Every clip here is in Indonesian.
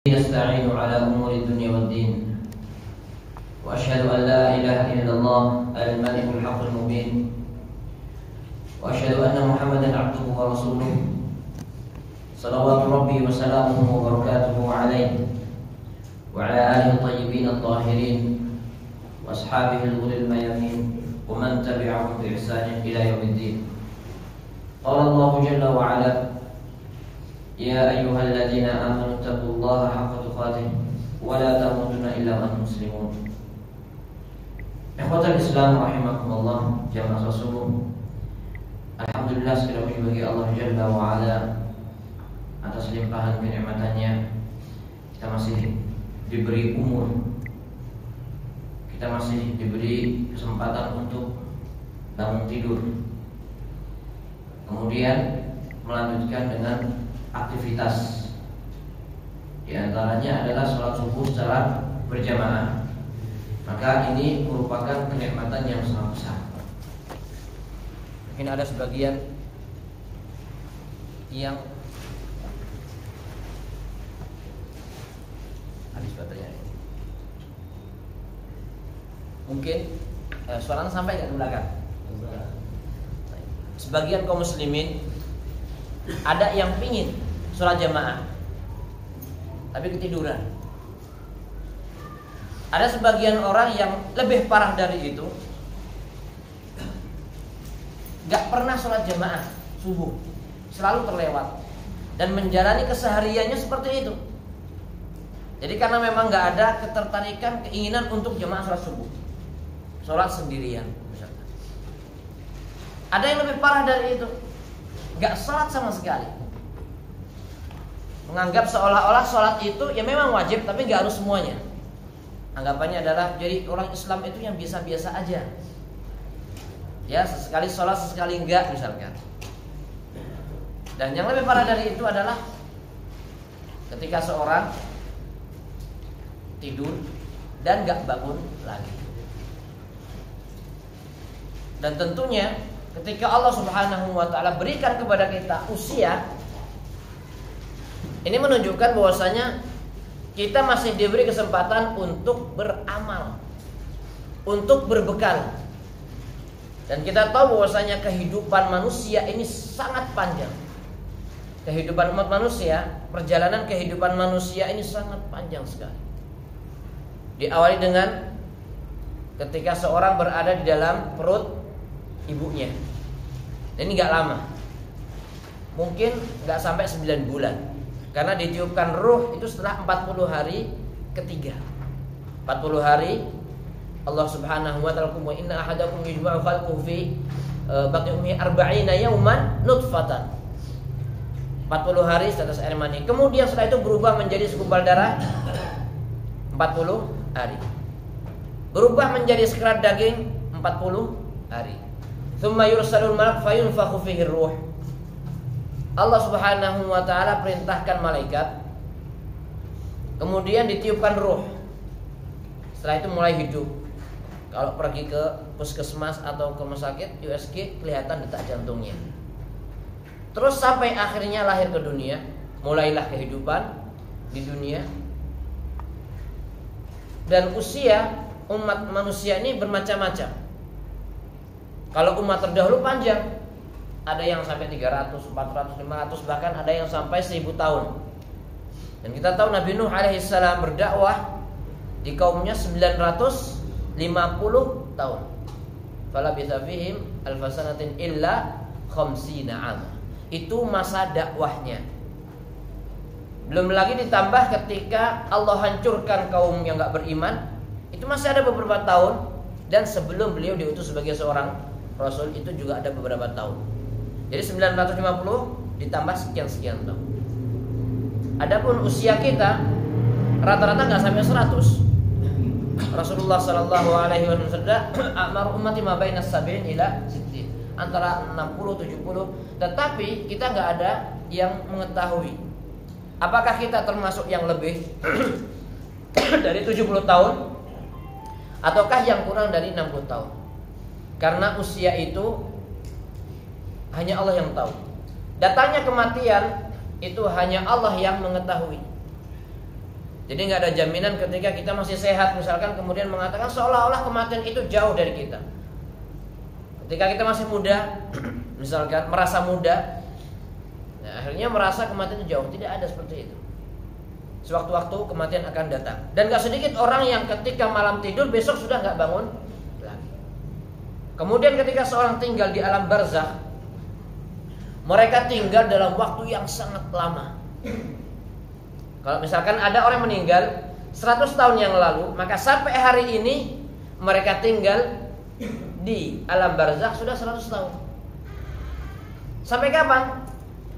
نستعين على أمور الدنيا والدين وأشهد أن لا إله إلا الله الملك الحق المبين وأشهد أن محمدا عبده ورسوله صلوات ربي وسلامه وبركاته عليه وعلى آله الطيبين الطاهرين وأصحابه الغر الميامين ومن تبعهم بإحسان إلى يوم الدين. قال الله جل وعلا: يا أيها الذين آمنوا اتقوا الله حق تقاته ولا تموتن إلا وأنتم مسلمون. Ikhwatal Islam rahimakumullah, jamaah Rasul. Alhamdulillah, segala puji bagi Allah Jalla wa Ala atas limpahan kenikmatannya. Kita masih diberi umur, kita masih diberi kesempatan untuk bangun tidur, kemudian melanjutkan dengan aktivitas. Di antaranya adalah sholat subuh secara berjamaah. Maka ini merupakan kenikmatan yang sangat besar. Mungkin ada sebagian yang habis baterainya. Mungkin suaranya sampai nggak ke belakang? Sebagian kaum muslimin ada yang pingin sholat jamaah tapi ketiduran. Ada sebagian orang yang lebih parah dari itu, gak pernah sholat jamaah subuh, selalu terlewat, dan menjalani kesehariannya seperti itu. Jadi karena memang gak ada ketertarikan, keinginan untuk jamaah sholat subuh, sholat sendirian misalkan. Ada yang lebih parah dari itu, gak sholat sama sekali, menganggap seolah-olah sholat itu ya memang wajib tapi gak harus semuanya. Anggapannya adalah jadi orang Islam itu yang biasa-biasa aja, ya sesekali sholat sesekali enggak misalkan. Dan yang lebih parah dari itu adalah ketika seorang tidur dan gak bangun lagi. Dan tentunya ketika Allah Subhanahu wa ta'ala berikan kepada kita usia, ini menunjukkan bahwasanya kita masih diberi kesempatan untuk beramal, untuk berbekal. Dan kita tahu bahwasanya kehidupan manusia ini sangat panjang. Kehidupan umat manusia, perjalanan kehidupan manusia ini sangat panjang sekali. Diawali dengan ketika seorang berada di dalam perut ibunya. Dan ini gak lama, mungkin gak sampai 9 bulan. Karena ditiupkan ruh itu setelah 40 hari ketiga. 40 hari Allah Subhanahu wa ta'ala wa inna ahadakum yujma'u khalquhu fi batni ummi 40 yawman nutfatan. 40 hari status air mani. Kemudian setelah itu berubah menjadi segumpal darah 40 hari. Berubah menjadi sekerat daging 40 hari. Tsumma yursalul malak fayunfakhu fihi ruh. Allah Subhanahu wa ta'ala perintahkan malaikat, kemudian ditiupkan ruh. Setelah itu mulai hidup. Kalau pergi ke puskesmas atau ke rumah sakit USG kelihatan detak jantungnya. Terus sampai akhirnya lahir ke dunia, mulailah kehidupan di dunia. Dan usia umat manusia ini bermacam-macam. Kalau umat terdahulu panjang, ada yang sampai 300, 400, 500, bahkan ada yang sampai 1000 tahun. Dan kita tahu Nabi Nuh alaihissalam berdakwah di kaumnya 950 tahun. Falabitha fihim alfasanatin illa khamsina 'am. Itu masa dakwahnya. Belum lagi ditambah ketika Allah hancurkan kaum yang gak beriman, itu masih ada beberapa tahun. Dan sebelum beliau diutus sebagai seorang Rasul itu juga ada beberapa tahun. Jadi 950 ditambah sekian-sekian tahun. Adapun usia kita rata-rata nggak sampai 100. Rasulullah sallallahu alaihi wasallam bersabda, "A'mar ummati ma baina sab'in ila 60." Antara 60 70, tetapi kita nggak ada yang mengetahui apakah kita termasuk yang lebih dari 70 tahun ataukah yang kurang dari 60 tahun. Karena usia itu hanya Allah yang tahu. Datangnya kematian itu hanya Allah yang mengetahui. Jadi nggak ada jaminan ketika kita masih sehat misalkan kemudian mengatakan seolah-olah kematian itu jauh dari kita. Ketika kita masih muda, misalkan merasa muda, nah akhirnya merasa kematian itu jauh. Tidak ada seperti itu. Sewaktu-waktu kematian akan datang. Dan gak sedikit orang yang ketika malam tidur besok sudah gak bangun lagi. Kemudian ketika seorang tinggal di alam barzakh, mereka tinggal dalam waktu yang sangat lama. Kalau misalkan ada orang meninggal 100 tahun yang lalu, maka sampai hari ini mereka tinggal di alam barzakh sudah 100 tahun. Sampai kapan?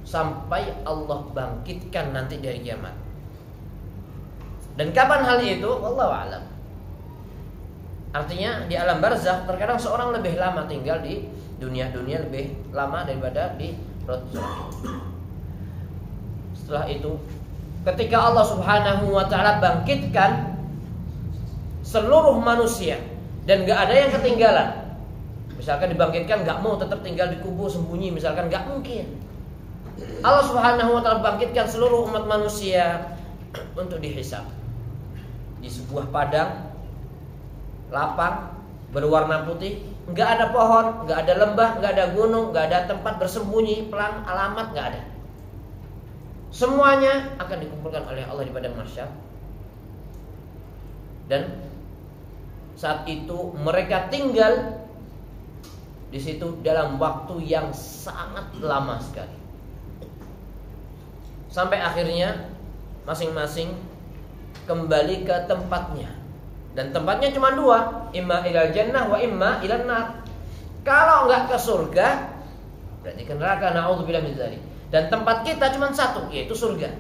Sampai Allah bangkitkan nanti dari kiamat. Dan kapan hal itu? Wallahu a'lam. Artinya di alam barzakh terkadang seorang lebih lama tinggal di dunia lebih lama daripada di roh. Setelah itu, ketika Allah Subhanahu wa taala bangkitkan seluruh manusia dan gak ada yang ketinggalan. Misalkan dibangkitkan gak mau tetap tinggal di kubur sembunyi, misalkan gak mungkin. Allah Subhanahu wa taala bangkitkan seluruh umat manusia untuk dihisab di sebuah padang lapang berwarna putih, nggak ada pohon, nggak ada lembah, nggak ada gunung, nggak ada tempat bersembunyi, pelang, alamat nggak ada. Semuanya akan dikumpulkan oleh Allah di padang mahsyar. Dan saat itu mereka tinggal di situ dalam waktu yang sangat lama sekali. Sampai akhirnya masing-masing kembali ke tempatnya. Dan tempatnya cuma dua, imma ilal jannah wa imma ilan nar. Kalau enggak ke surga, berarti ke neraka, na'udzubillah min dzalik. Dan tempat kita cuma satu, yaitu surga.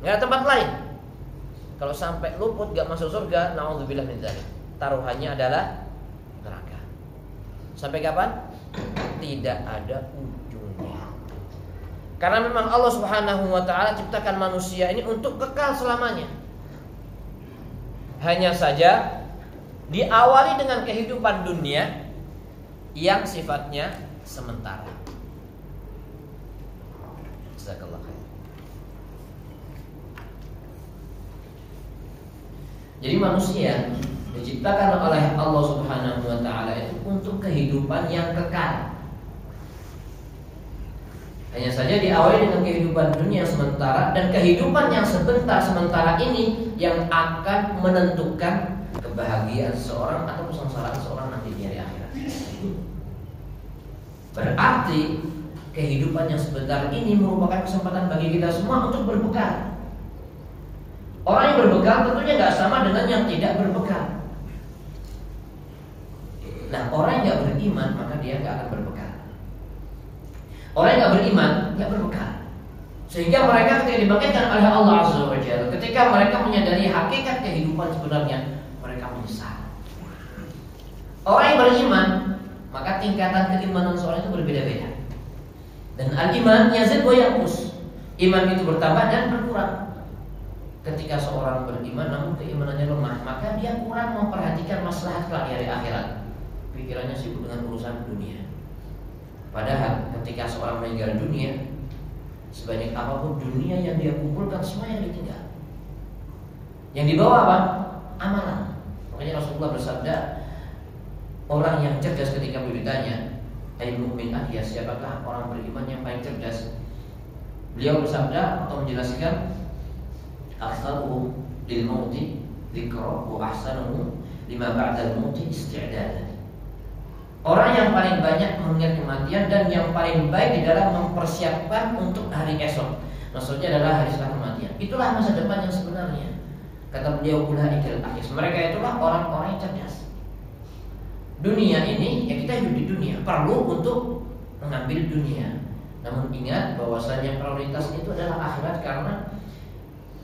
Enggak ada tempat lain. Kalau sampai luput enggak masuk surga, na'udzubillah min dzalik. Taruhannya adalah neraka. Sampai kapan? Tidak ada ujungnya. Karena memang Allah Subhanahu wa taala ciptakan manusia ini untuk kekal selamanya. Hanya saja diawali dengan kehidupan dunia yang sifatnya sementara. Jazakallah khair. Jadi manusia diciptakan oleh Allah Subhanahu wa taala itu untuk kehidupan yang kekal. Hanya saja diawali dengan kehidupan dunia sementara, dan kehidupan yang sementara ini yang akan menentukan kebahagiaan seorang atau kesengsaraan seorang nanti di hari akhirat. Berarti kehidupan yang sebentar ini merupakan kesempatan bagi kita semua untuk berbekal. Orang yang berbekal tentunya nggak sama dengan yang tidak berbekal. Nah, orang yang nggak beriman maka dia nggak akan berbekal. Orang yang gak beriman gak berbekal. Sehingga mereka ketika dibangkitkan oleh Allah Azza wa Jalla, ketika mereka menyadari hakikat kehidupan sebenarnya, mereka menyesal. Orang yang beriman, maka tingkatan keimanan seorang itu berbeda-beda. Dan al-iman yazid wa yanqus. Iman itu bertambah dan berkurang. Ketika seorang beriman namun keimanannya lemah, maka dia kurang memperhatikan maslahat kelak di hari akhirat. Pikirannya sibuk dengan urusan dunia. Padahal ketika seorang meninggal dunia, sebanyak apapun dunia yang dia kumpulkan semuanya ditinggal. Yang dibawa apa? Amalan. Makanya Rasulullah bersabda, orang yang cerdas ketika ditanya, "Ai mu'min ahya, siapakah orang beriman yang paling cerdas?" Beliau bersabda atau menjelaskan, "Aktsaruhum lil mauti dzikra wa ahsanuhum lima ba'dal mauti isti'dadan." Orang yang paling banyak mengingat kematian dan yang paling baik di dalam mempersiapkan untuk hari esok. Maksudnya adalah hari setelah kematian. Itulah masa depan yang sebenarnya. Kata beliau, ulaikal akhir. Mereka itulah orang-orang yang cerdas. Dunia ini, ya kita hidup di dunia, perlu untuk mengambil dunia. Namun ingat bahwasanya prioritas itu adalah akhirat, karena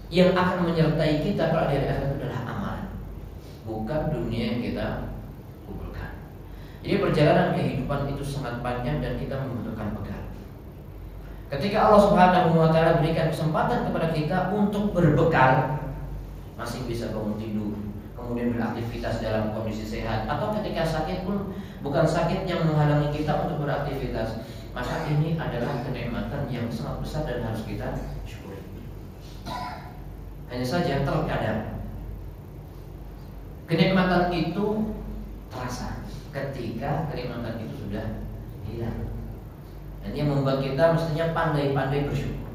yang akan menyertai kita pada hari akhirat adalah amalan, bukan dunia yang kita kumpulkan. Jadi perjalanan kehidupan itu sangat panjang dan kita membutuhkan bekal. Ketika Allah Subhanahu wa taala berikan kesempatan kepada kita untuk berbekal, masih bisa bangun tidur, kemudian beraktivitas dalam kondisi sehat, atau ketika sakit pun bukan sakit yang menghalangi kita untuk beraktivitas, maka ini adalah kenikmatan yang sangat besar dan harus kita syukuri. Hanya saja terkadang kenikmatan itu terasa ketika kenikmatan itu sudah hilang. Dan yang membuat kita mestinya pandai-pandai bersyukur.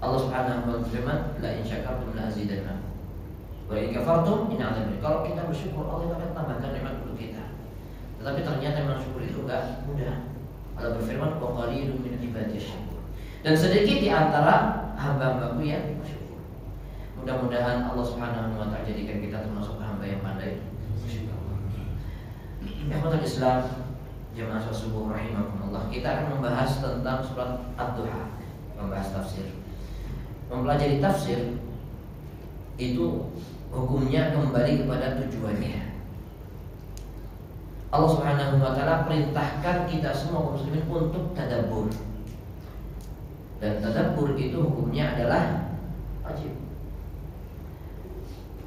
Allah Subhanahu wa ta'ala berfirman, la in syakartum la azidannakum wa in kafartum in 'adzabi. Kalau kita bersyukur, Allah akan tambahkan nikmat untuk kita. Tetapi ternyata memang syukur itu enggak mudah. Allah berfirman, wa qalilun min ibadiyash syakur. Dan sedikit di antara hamba-hambaku yang bersyukur. Mudah-mudahan Allah Subhanahu wa ta'ala jadikan kita termasuk hamba yang pandai bersyukur. Ikhwatul Islam, jamaah salat subuh rahimakumullah. Kita akan membahas tentang surat Ad-Duha, membahas tafsir. Mempelajari tafsir itu hukumnya kembali kepada tujuannya. Allah Subhanahu wa ta'ala perintahkan kita semua kaum muslimin untuk tadabbur. Dan tadabbur itu hukumnya adalah wajib.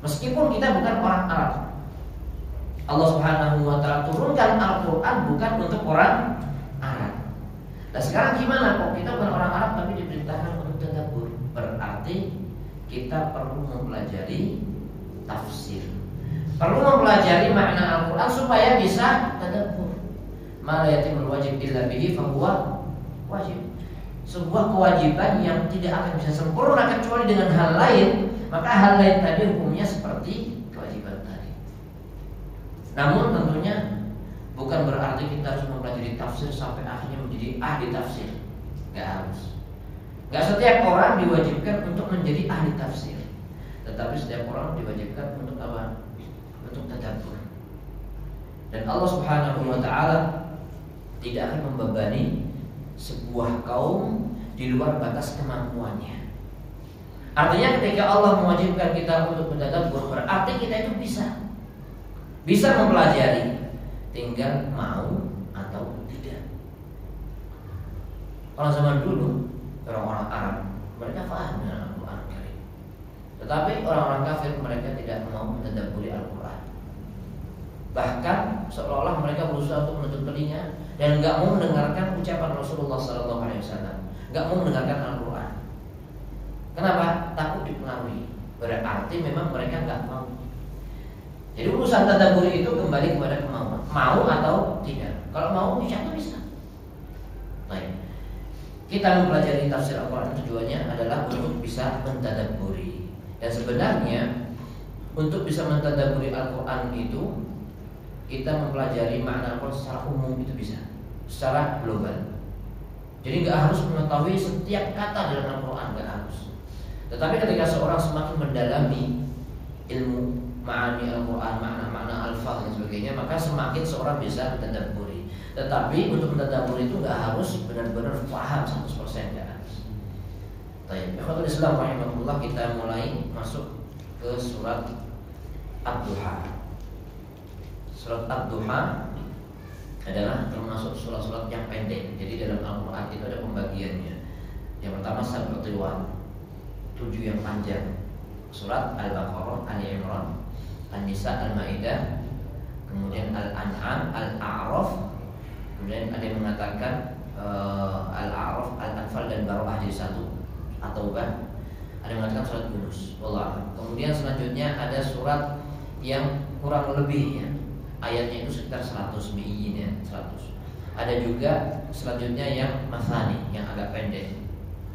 Meskipun kita bukan orang Arab, Allah Subhanahu wa ta'ala turunkan Al-Quran bukan untuk orang Arab. Nah sekarang gimana kok kita bukan orang Arab tapi diperintahkan untuk tadabbur? Berarti kita perlu mempelajari tafsir, perlu mempelajari makna Al-Quran supaya bisa tadabbur. Ma la yatimul wajib illa bihi fahuwa wajib. Sebuah kewajiban yang tidak akan bisa sempurna kecuali dengan hal lain, maka hal lain tadi hukumnya seperti kewajiban tadi. Namun tentunya bukan berarti kita harus mempelajari tafsir sampai akhirnya menjadi ahli tafsir. Gak harus. Gak setiap orang diwajibkan untuk menjadi ahli tafsir, tetapi setiap orang diwajibkan untuk apa? Untuk tadabbur. Dan Allah Subhanahu wa ta'ala tidak akan membebani sebuah kaum di luar batas kemampuannya. Artinya ketika Allah mewajibkan kita untuk tadabbur, berarti kita itu bisa mempelajari, tinggal mau atau tidak. Kalau zaman dulu orang-orang Arab mereka paham dengan Al-Quran Karim, tetapi orang-orang kafir mereka tidak mau mentadabburi Al-Quran. Bahkan seolah-olah mereka berusaha untuk menutup telinga dan nggak mau mendengarkan ucapan Rasulullah SAW, nggak mau mendengarkan Al-Quran. Kenapa? Takut dipengaruhi. Berarti memang mereka nggak mau. Jadi urusan tadabbur itu kembali kepada kemauan, mau atau tidak. Kalau mau, insya Allah bisa. Baik. Kita mempelajari tafsir Al-Quran tujuannya adalah untuk bisa mentadabburi. Dan sebenarnya untuk bisa mentadabburi Al-Quran itu kita mempelajari makna Al-Quran secara umum itu bisa, secara global. Jadi nggak harus mengetahui setiap kata dalam Al-Quran, nggak harus. Tetapi ketika seorang semakin mendalami ilmu ma'ani Al-Quran, makna-makna alfaz dan sebagainya, maka semakin seorang bisa mentadabburi. Tetapi untuk mentadabburi itu nggak harus benar-benar paham 100%, nggak harus. Baik, ikhwatul Islam rahimahullah, kita mulai masuk ke surat Ad-Duha. Surat Ad-Duha adalah termasuk surat-surat yang pendek. Jadi dalam Al-Quran itu ada pembagiannya. Yang pertama Sab'atul 7 yang panjang. Surat Al-Baqarah, Ali Imran, An-Nisa, Al-Maidah, kemudian Al-An'am, Al-A'raf. Kemudian ada yang mengatakan Al-A'raf, Al-Anfal dan Baroah jadi satu, At-Taubah. Ada yang mengatakan surat Yunus. Wallah. Kemudian selanjutnya ada surat yang kurang lebih ya, ayatnya itu sekitar 100 bi'in ya, 100. Ada juga selanjutnya yang Masani, yang agak pendek,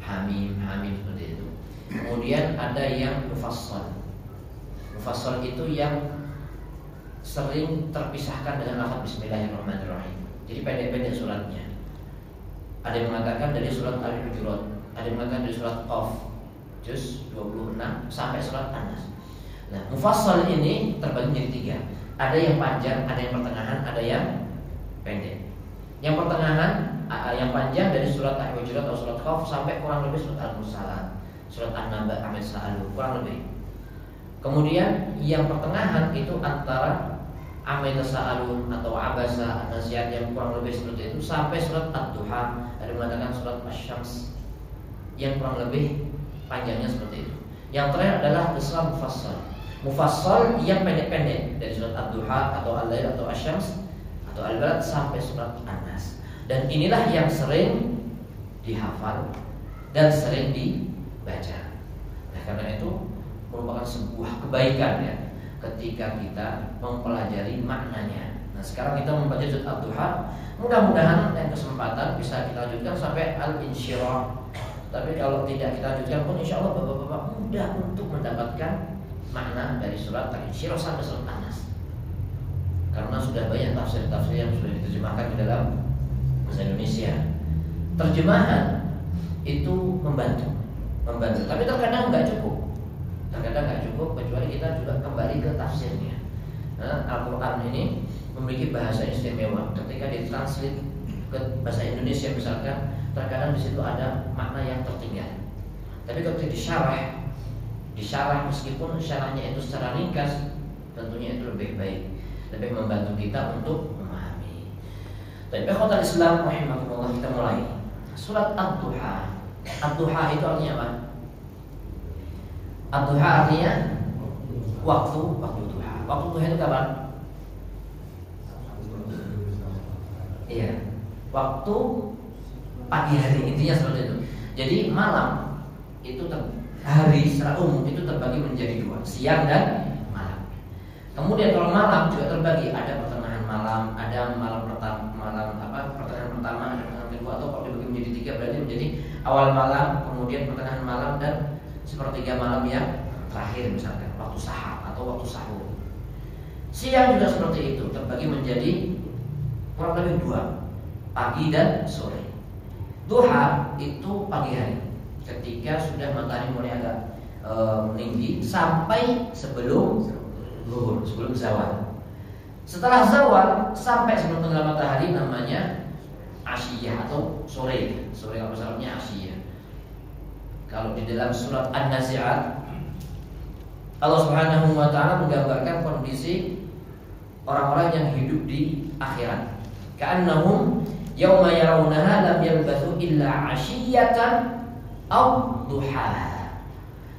Hamim seperti itu. Kemudian ada yang Mufassal. Mufassal itu yang sering terpisahkan dengan lafaz Bismillahirrahmanirrahim. Jadi pendek-pendek suratnya. Ada yang mengatakan dari surat Al-Hujurat, ada yang mengatakan dari surat Qaf, juz 26 sampai surat An-Nas. Nah, Mufassal ini terbagi menjadi 3. Ada yang panjang, ada yang pertengahan, ada yang pendek. Yang pertengahan, yang panjang dari surat Al-Hujurat atau surat Qaf sampai kurang lebih surat Al-Mursalat, surat An-Naba, Amil Sa'alu, kurang lebih. Kemudian yang pertengahan itu antara Amil Sa'alun atau Abasa, An-Naziat yang kurang lebih seperti itu sampai surat Ad-Duha. Ada yang mengatakan surat Asy-Syams yang kurang lebih panjangnya seperti itu. Yang terakhir adalah Islam Mufassal. Mufassal yang pendek-pendek dari surat Ad-Duha atau Al-Lail atau Asy-Syams atau Al-Balad sampai surat An-Nas. Dan inilah yang sering dihafal dan sering dibaca. Nah, karena itu merupakan sebuah kebaikan ya ketika kita mempelajari maknanya. Nah, sekarang kita membaca surat Ad-Duha. Mudah-mudahan lain kesempatan bisa kita lanjutkan sampai Al-Insyirah. Tapi kalau tidak kita lanjutkan pun insya Allah bapak-bapak mudah untuk mendapatkan makna dari surat Al-Insyirah sampai surat An-Nas. Karena sudah banyak tafsir-tafsir yang sudah diterjemahkan di dalam bahasa Indonesia. Terjemahan itu membantu. Tapi terkadang nggak cukup. Kecuali kita juga kembali ke tafsirnya. Nah, Al-Quran ini memiliki bahasa istimewa. Ketika ditranslate ke bahasa Indonesia misalkan, terkadang di situ ada makna yang tertinggal. Tapi ketika disyarah meskipun syarahnya itu secara ringkas, tentunya itu lebih baik, lebih membantu kita untuk memahami. Tapi ikhwatal Islam rahimakumullah, kita mulai surat Ad-Duha. Ad-Duha itu artinya apa? Ad-Duha artinya waktu duha. Waktu duha itu kapan? Iya, waktu pagi hari, intinya seperti itu. Jadi malam itu hari secara umum itu terbagi menjadi dua, siang dan malam. Kemudian kalau malam juga terbagi, ada pertengahan malam, ada pertengahan pertama, ada pertengahan kedua, atau kalau dibagi menjadi tiga berarti menjadi awal malam, kemudian pertengahan malam, dan sepertiga malam yang terakhir misalkan waktu sahar atau waktu sahur. Siang juga seperti itu, terbagi menjadi kurang lebih dua, pagi dan sore. Duha itu pagi hari, ketika sudah matahari mulai agak meninggi sampai sebelum zuhur, sebelum zawal. Setelah zawal sampai sebelum tenggelam matahari namanya asyiyah atau sore. Sore kalau misalnya asyiyah. Kalau di dalam surat An-Nazi'at, Allah Subhanahu wa taala menggambarkan kondisi orang-orang yang hidup di akhirat. Ka'annahum yauma yarawnaha lam yalbathu illa 'ashiyatan aw duhaha.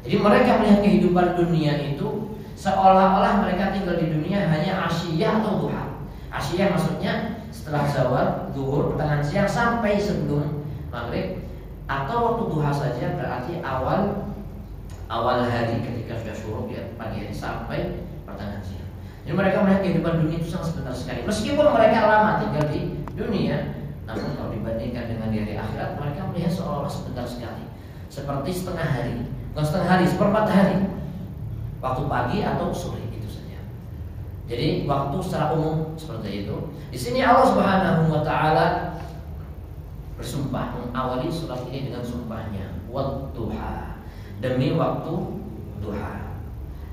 Jadi mereka melihat kehidupan dunia itu seolah-olah mereka tinggal di dunia hanya asyiyah atau duha. Asyiyah maksudnya setelah zawal, zuhur, pertengahan siang sampai sebelum maghrib, atau waktu duha saja berarti awal hari ketika sudah syuruk ya, pagi hari sampai pertengahan siang. Jadi mereka melihat kehidupan dunia itu sangat sebentar sekali. Meskipun mereka lama tinggal di dunia, namun kalau dibandingkan dengan di hari akhirat, mereka melihat seolah-olah sebentar sekali, seperti setengah hari, bukan setengah hari, seperempat hari, waktu pagi atau sore, itu saja. Jadi waktu secara umum seperti itu. Di sini Allah Subhanahu wa taala bersumpah, mengawali surat ini dengan sumpahnya, Wad-duha, demi waktu duha.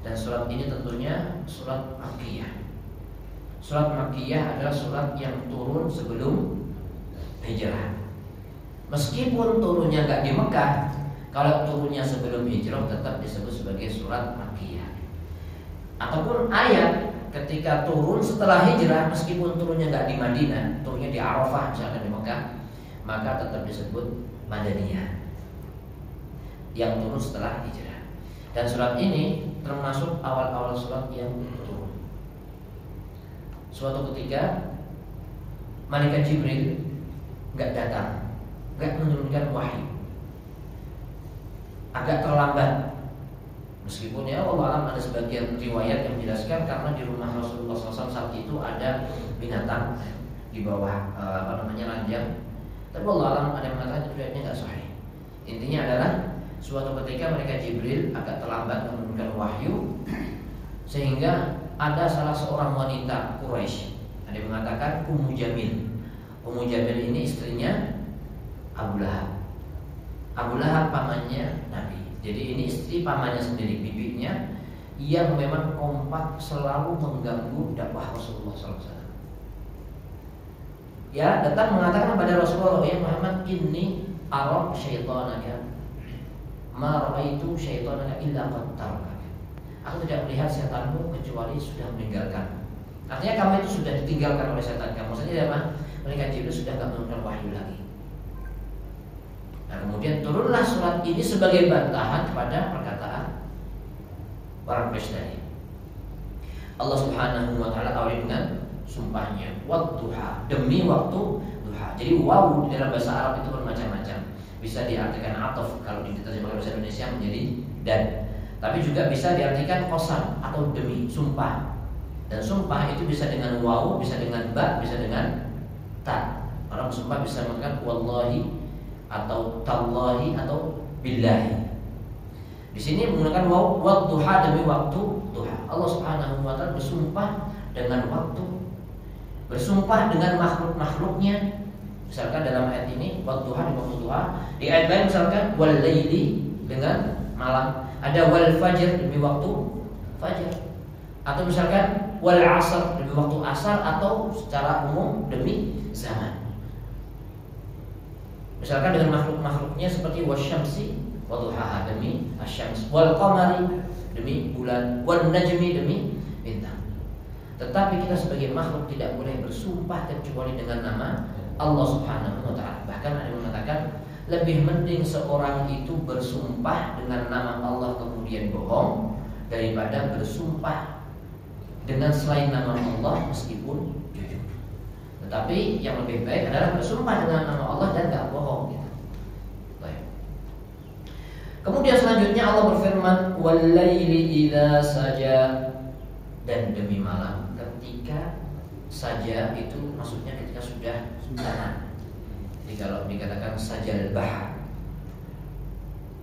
Dan surat ini tentunya surat Makkiyah. Surat Makkiyah adalah surat yang turun sebelum hijrah. Meskipun turunnya nggak di Mekah, kalau turunnya sebelum hijrah tetap disebut sebagai surat Makkiyah. Ataupun ayat ketika turun setelah hijrah, meskipun turunnya nggak di Madinah, turunnya di Arafah misalkan di Mekah, maka tetap disebut Madaniyah, yang turun setelah hijrah. Dan surat ini termasuk awal-awal surat yang turun. Suatu ketika malaikat Jibril nggak datang, nggak menurunkan wahyu, agak terlambat. Meskipun ya Allah alam, ada sebagian riwayat yang menjelaskan karena di rumah Rasulullah SAW saat itu ada binatang di bawah ranjang. Tapi Allah alam ada yang mengatakan riwayatnya nggak sahih. Intinya adalah suatu ketika mereka Jibril agak terlambat menurunkan wahyu, sehingga ada salah seorang wanita Quraisy, ada yang mengatakan Ummu Jamil. Ummu Jamil ini istrinya Abu Lahab. Abu Lahab pamannya Nabi. Jadi ini istri pamannya sendiri, bibinya, yang memang kompak selalu mengganggu dakwah Rasulullah SAW. Ya, datang mengatakan kepada Rasulullah, ya Muhammad, inni ara syaitanaka ma ra'aitu syaitanaka illa qad tarakaka. Aku tidak melihat setanmu kecuali sudah meninggalkan. Artinya kamu itu sudah ditinggalkan oleh setan kamu. Maksudnya apa? Malaikat Jibril sudah tidak menurunkan wahyu lagi. Nah, kemudian turunlah surat ini sebagai bantahan kepada perkataan para Quraisy tadi. Allah Subhanahu wa taala awali dengan sumpahnya, Wad-duha, demi waktu duha. Jadi waw di dalam bahasa Arab itu bermacam-macam. Bisa diartikan ataf kalau diterjemahkan bahasa Indonesia menjadi dan. Tapi juga bisa diartikan qasam atau demi, sumpah. Dan sumpah itu bisa dengan waw, bisa dengan ba, bisa dengan ta. Orang sumpah bisa mengatakan wallahi atau tallahi atau billahi. Di sini menggunakan waw, wadduha, demi waktu duha. Allah Subhanahu wa taala bersumpah dengan waktu, bersumpah dengan makhluk-makhluknya. Misalkan dalam ayat ini wadduha, di waktu duha. Di ayat lain misalkan wal laili, dengan malam. Ada wal fajr, demi waktu fajar. Atau misalkan wal asr, demi waktu asar, atau secara umum demi zaman. Misalkan dengan makhluk-makhluknya seperti wasyamsi wadduhaha, demi asyams, wal qamari, demi bulan, wan najmi, demi bintang. Tetapi kita sebagai makhluk tidak boleh bersumpah kecuali dengan nama Allah Subhanahu wa taala. Bahkan ada yang mengatakan lebih mending seorang itu bersumpah dengan nama Allah kemudian bohong daripada bersumpah dengan selain nama Allah meskipun jujur. Tetapi yang lebih baik adalah bersumpah dengan nama Allah dan tidak bohong gitu. Baik. Kemudian selanjutnya Allah berfirman wal-laili idza saja, dan demi malam ketika saja, itu maksudnya ketika sudah tenang. Jadi kalau dikatakan sajal bahar,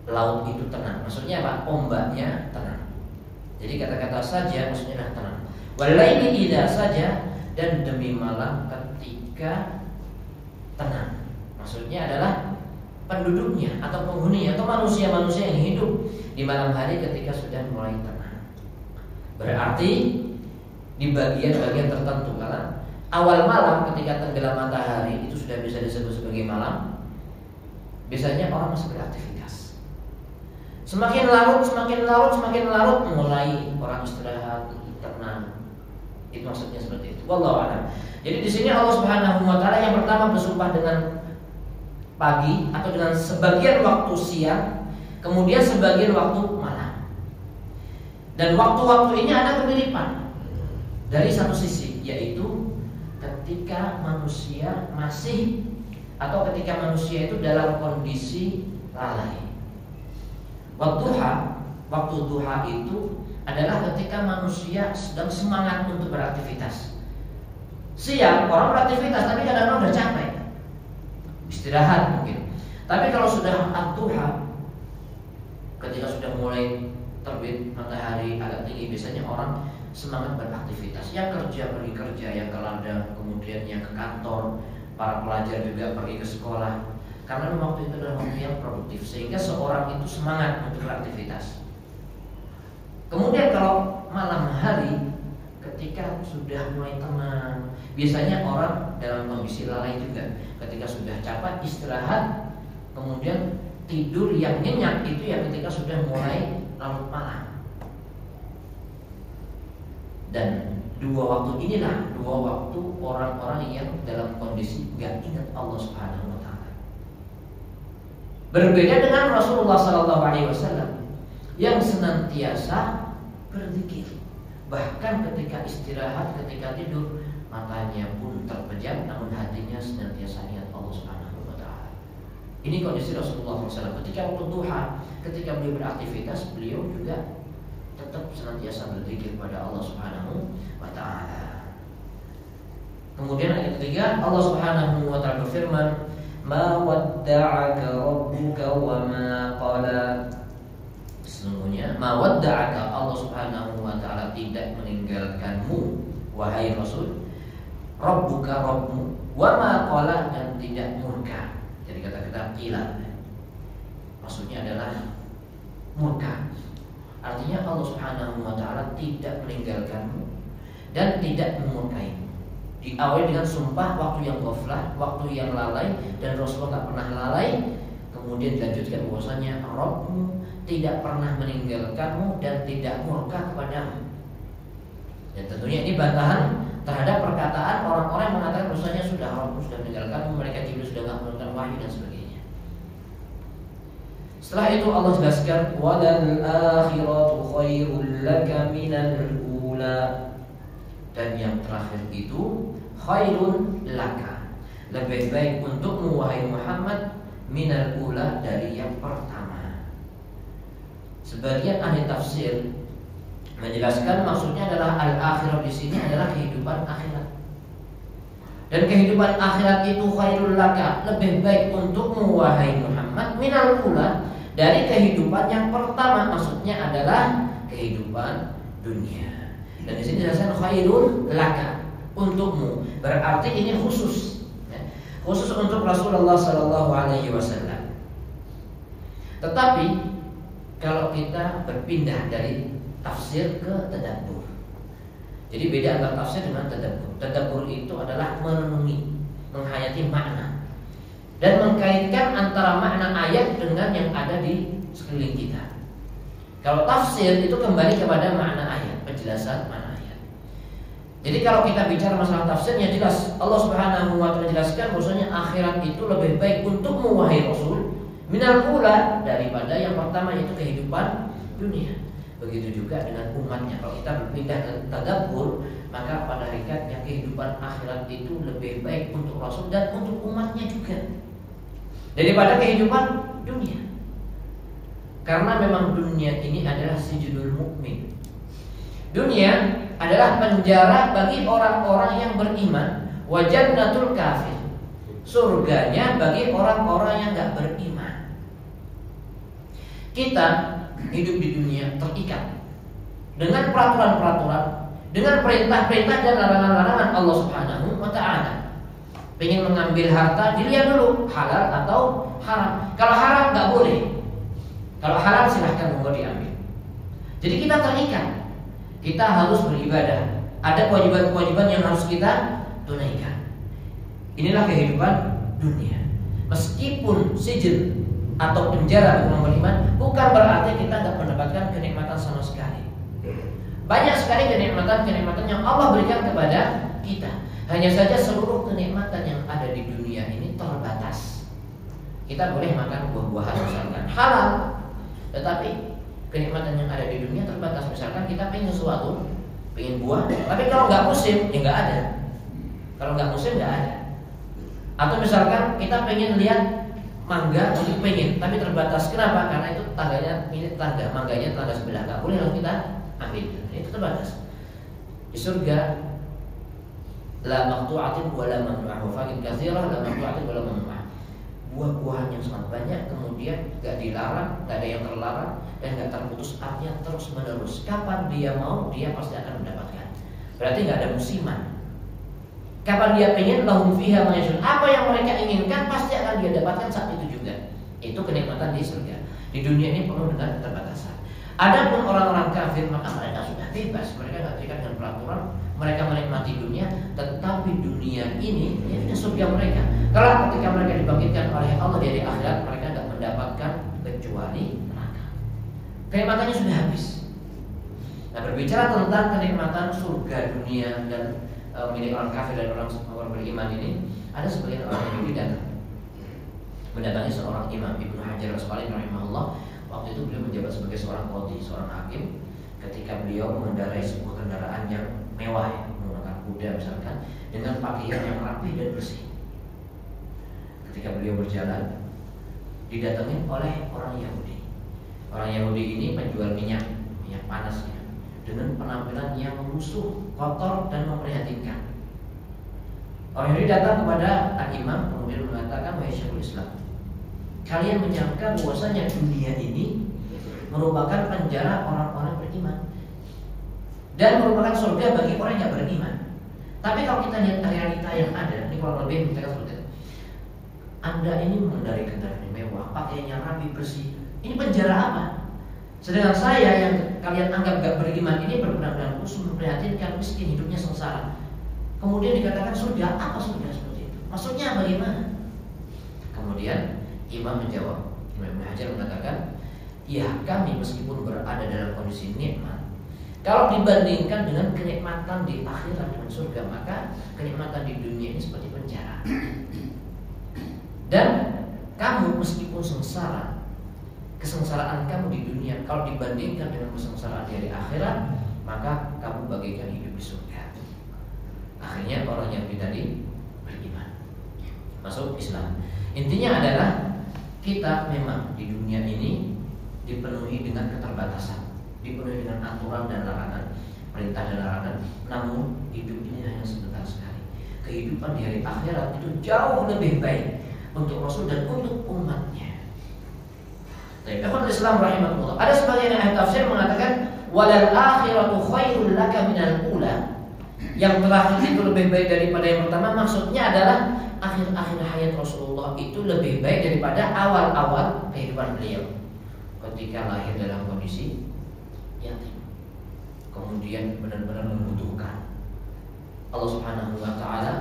laut itu tenang, maksudnya apa? Ombaknya tenang. Jadi kata-kata saja maksudnya adalah tenang. Wal-laili idza saja, dan demi malam ketika tenang, maksudnya adalah penduduknya atau penghuninya atau manusia-manusia yang hidup di malam hari ketika sudah mulai tenang. Berarti di bagian-bagian tertentu, karena awal malam ketika tenggelam matahari itu sudah bisa disebut sebagai malam. Biasanya orang masih beraktivitas. Semakin larut mulai orang istirahat, tenang. Itu maksudnya seperti itu. Wallahu a'lam. Jadi di sini Allah Subhanahu wa taala yang pertama bersumpah dengan pagi atau dengan sebagian waktu siang, kemudian sebagian waktu malam. Dan waktu-waktu ini ada kemiripan dari satu sisi, yaitu ketika manusia masih atau ketika manusia itu dalam kondisi lalai. Waktu duha itu adalah ketika manusia sedang semangat untuk beraktivitas. Siang orang beraktivitas tapi kadang-kadang udah capek, istirahat mungkin. Tapi kalau sudah ad-duha, ketika sudah mulai terbit matahari agak tinggi, biasanya orang semangat beraktivitas. Yang kerja pergi kerja, yang ke ladang, kemudian yang ke kantor, para pelajar juga pergi ke sekolah. Karena waktu itu adalah waktu yang produktif, sehingga seorang itu semangat untuk beraktivitas. Kemudian kalau malam hari ketika sudah mulai tenang, biasanya orang dalam kondisi lalai juga. Ketika sudah capek istirahat, kemudian tidur yang nyenyak itu ya ketika sudah mulai larut malam. Dan dua waktu inilah dua waktu orang-orang yang dalam kondisi gak ingat Allah Subhanahu wa taala. Berbeda dengan Rasulullah SAW yang senantiasa berzikir. Bahkan ketika istirahat, ketika tidur, matanya pun terpejam, namun hatinya senantiasa ingat Allah Subhanahu wa taala. Ini kondisi Rasulullah SAW. Ketika waktu duha, ketika beliau beraktivitas, beliau juga tetap senantiasa berzikir kepada Allah Subhanahu wa taala. Kemudian ayat ketiga, Allah Subhanahu wa taala berfirman, "Ma wadda'aka rabbuka wa ma qala." Sesungguhnya ma wadda'aka, Allah Subhanahu wa taala tidak meninggalkanmu wahai Rasul, rabbuka, rabbmu, wa ma qala, dan tidak murka. Jadi kata-kata qila maksudnya adalah murka. Artinya Allah Subhanahu wa taala tidak meninggalkanmu dan tidak memurkaimu. Diawali dengan sumpah waktu yang ghaflah, waktu yang lalai, dan Rasulullah tak pernah lalai. Kemudian dilanjutkan bahwasanya Rabbmu tidak pernah meninggalkanmu dan tidak murka kepadamu. Dan tentunya ini bantahan terhadap perkataan orang-orang yang mengatakan bahwasanya sudah Rabbmu sudah meninggalkanmu, mereka Jibril sudah tidak menurunkan wahyu dan sebagainya. Setelah itu Allah jelaskan, walal akhiratu khairul laka minal ula, dan yang terakhir itu khairun laka, lebih baik untukmu wahai Muhammad minal ula, dari yang pertama. Sebagian ahli tafsir menjelaskan maksudnya adalah al-akhirah di sini adalah kehidupan akhirat. Dan kehidupan akhirat itu khairul laka, lebih baik untukmu wahai Muhammad, minal ula, dari kehidupan yang pertama, maksudnya adalah kehidupan dunia. Dan di sini dijelaskan khairul laka, untukmu. Berarti ini khusus, ya, khusus untuk Rasulullah Sallallahu Alaihi Wasallam. Tetapi kalau kita berpindah dari tafsir ke tadabbur, jadi beda antara tafsir dengan tadabbur. Tadabbur itu adalah merenungi, menghayati makna, dan mengkaitkan antara makna ayat dengan yang ada di sekeliling kita. Kalau tafsir itu kembali kepada makna ayat, penjelasan makna ayat. Jadi kalau kita bicara masalah tafsirnya jelas Allah Subhanahu wa taala jelaskan bahwasanya akhirat itu lebih baik untukmu wahai Rasul minal ula, daripada yang pertama yaitu kehidupan dunia. Begitu juga dengan umatnya. Kalau kita berpindah ke tadabbur, maka pada hakikatnya kehidupan akhirat itu lebih baik untuk Rasul dan untuk umatnya juga daripada kehidupan dunia. Karena memang dunia ini adalah sijnul mukmin. Dunia adalah penjara bagi orang-orang yang beriman, wa jannatul kafir, surganya bagi orang-orang yang enggak beriman. Kita hidup di dunia terikat dengan peraturan-peraturan, dengan perintah-perintah dan larangan-larangan Allah Subhanahu wa taala. Pengen mengambil harta, dilihat dulu halal atau haram. Kalau haram nggak boleh, kalau halal silahkan mau diambil. Jadi kita terikat, kita harus beribadah, ada kewajiban-kewajiban yang harus kita tunaikan. Inilah kehidupan dunia. Meskipun sijil atau penjara bagi orang beriman, bukan berarti kita tidak mendapatkan kenikmatan sama sekali. Banyak sekali kenikmatan yang Allah berikan kepada kita. Hanya saja seluruh kenikmatan yang ada di dunia ini terbatas. Kita boleh makan buah-buahan misalkan halal, tetapi kenikmatan yang ada di dunia terbatas. Misalkan kita pengen sesuatu, pengen buah, tapi kalau nggak musim, ya nggak ada. Kalau nggak musim nggak ada. Atau misalkan kita pengen lihat mangga, untuk pengen, tapi terbatas. Kenapa? Karena itu tangganya, ini tangga, mangganya tangga sebelah, nggak boleh langsung kita ambil. Itu terbatas. Di surga, la maqtu'atin wa la mamnu'ah, wa fakin katsirah la maqtu'atin wa la mamnu'ah. Buah-buahan yang sangat banyak, kemudian nggak dilarang, nggak ada yang terlarang, dan nggak terputus, artinya terus menerus. Kapan dia mau, dia pasti akan mendapatkan. Berarti nggak ada musiman. Kapan dia pengen, lahum fiha ma yashun, apa yang mereka inginkan pasti akan dia dapatkan saat itu juga. Itu kenikmatan di surga. Di dunia ini penuh dengan keterbatasan. Adapun orang-orang kafir, maka mereka sudah bebas, mereka tidak terikat dengan peraturan, mereka menikmati dunia, tetapi dunia ini ya sudah surga mereka. Kalau ketika mereka dibangkitkan oleh Allah dari akhirat, mereka tidak mendapatkan kecuali neraka. Kenikmatannya sudah habis. Nah, berbicara tentang kenikmatan surga dunia dan milik orang kafir dan orang beriman ini, ada sebagian orang Yahudi datang mendatangi seorang imam, Ibnu Hajar Al-Asqalani rahimahullah. Waktu itu beliau menjabat sebagai seorang qadhi, seorang hakim. Ketika beliau mengendarai sebuah kendaraan yang mewah, ya, menggunakan kuda misalkan, dengan pakaian yang rapi dan bersih. Ketika beliau berjalan, didatangi oleh orang Yahudi. Orang Yahudi ini penjual minyak panasnya, dengan penampilan yang lusuh, kotor dan memprihatinkan. Orang Yahudi datang kepada Al-Imam kemudian mengatakan, wahai Syekhul Islam, kalian menyangka bahwasanya dunia ini merupakan penjara orang-orang beriman dan merupakan surga bagi orang yang beriman. Tapi kalau kita lihat realita yang ada, ini kurang lebih menceritakan seperti itu. Anda ini mengendarai kendaraan mewah, pakaiannya rapi bersih. Ini penjara apa? Sedangkan saya yang kalian anggap gak beriman ini benar-benar khusus, memprihatinkan, miskin, hidupnya sengsara. Kemudian dikatakan surga, apa surga seperti itu? Maksudnya bagaimana? Kemudian Imam menjawab, Imam Ibnu Hajar mengatakan, ya kami meskipun berada dalam kondisi nikmat, kalau dibandingkan dengan kenikmatan di akhirat dengan surga, maka kenikmatan di dunia ini seperti penjara. Dan kamu meskipun sengsara, kesengsaraan kamu di dunia kalau dibandingkan dengan kesengsaraan di akhirat, maka kamu bagaikan hidup di surga. Akhirnya orang yang tadi beriman, masuk Islam. Intinya adalah kita memang di dunia ini dipenuhi dengan keterbatasan, dipenuhi dengan aturan dan larangan, perintah dan larangan. Namun hidup ini hanya sebentar sekali. Kehidupan di hari akhirat itu jauh lebih baik untuk Rasul dan untuk umatnya. Ikhwan Islam rahimahullah. Ada sebagian ahli tafsir mengatakan walal akhiratu khairul laka minal ula. Yang terakhir itu lebih baik daripada yang pertama. Maksudnya adalah akhir-akhir hayat Rasulullah itu lebih baik daripada awal-awal kehidupan beliau. Ketika lahir dalam kondisi yatim, kemudian benar-benar membutuhkan, Allah Subhanahu wa taala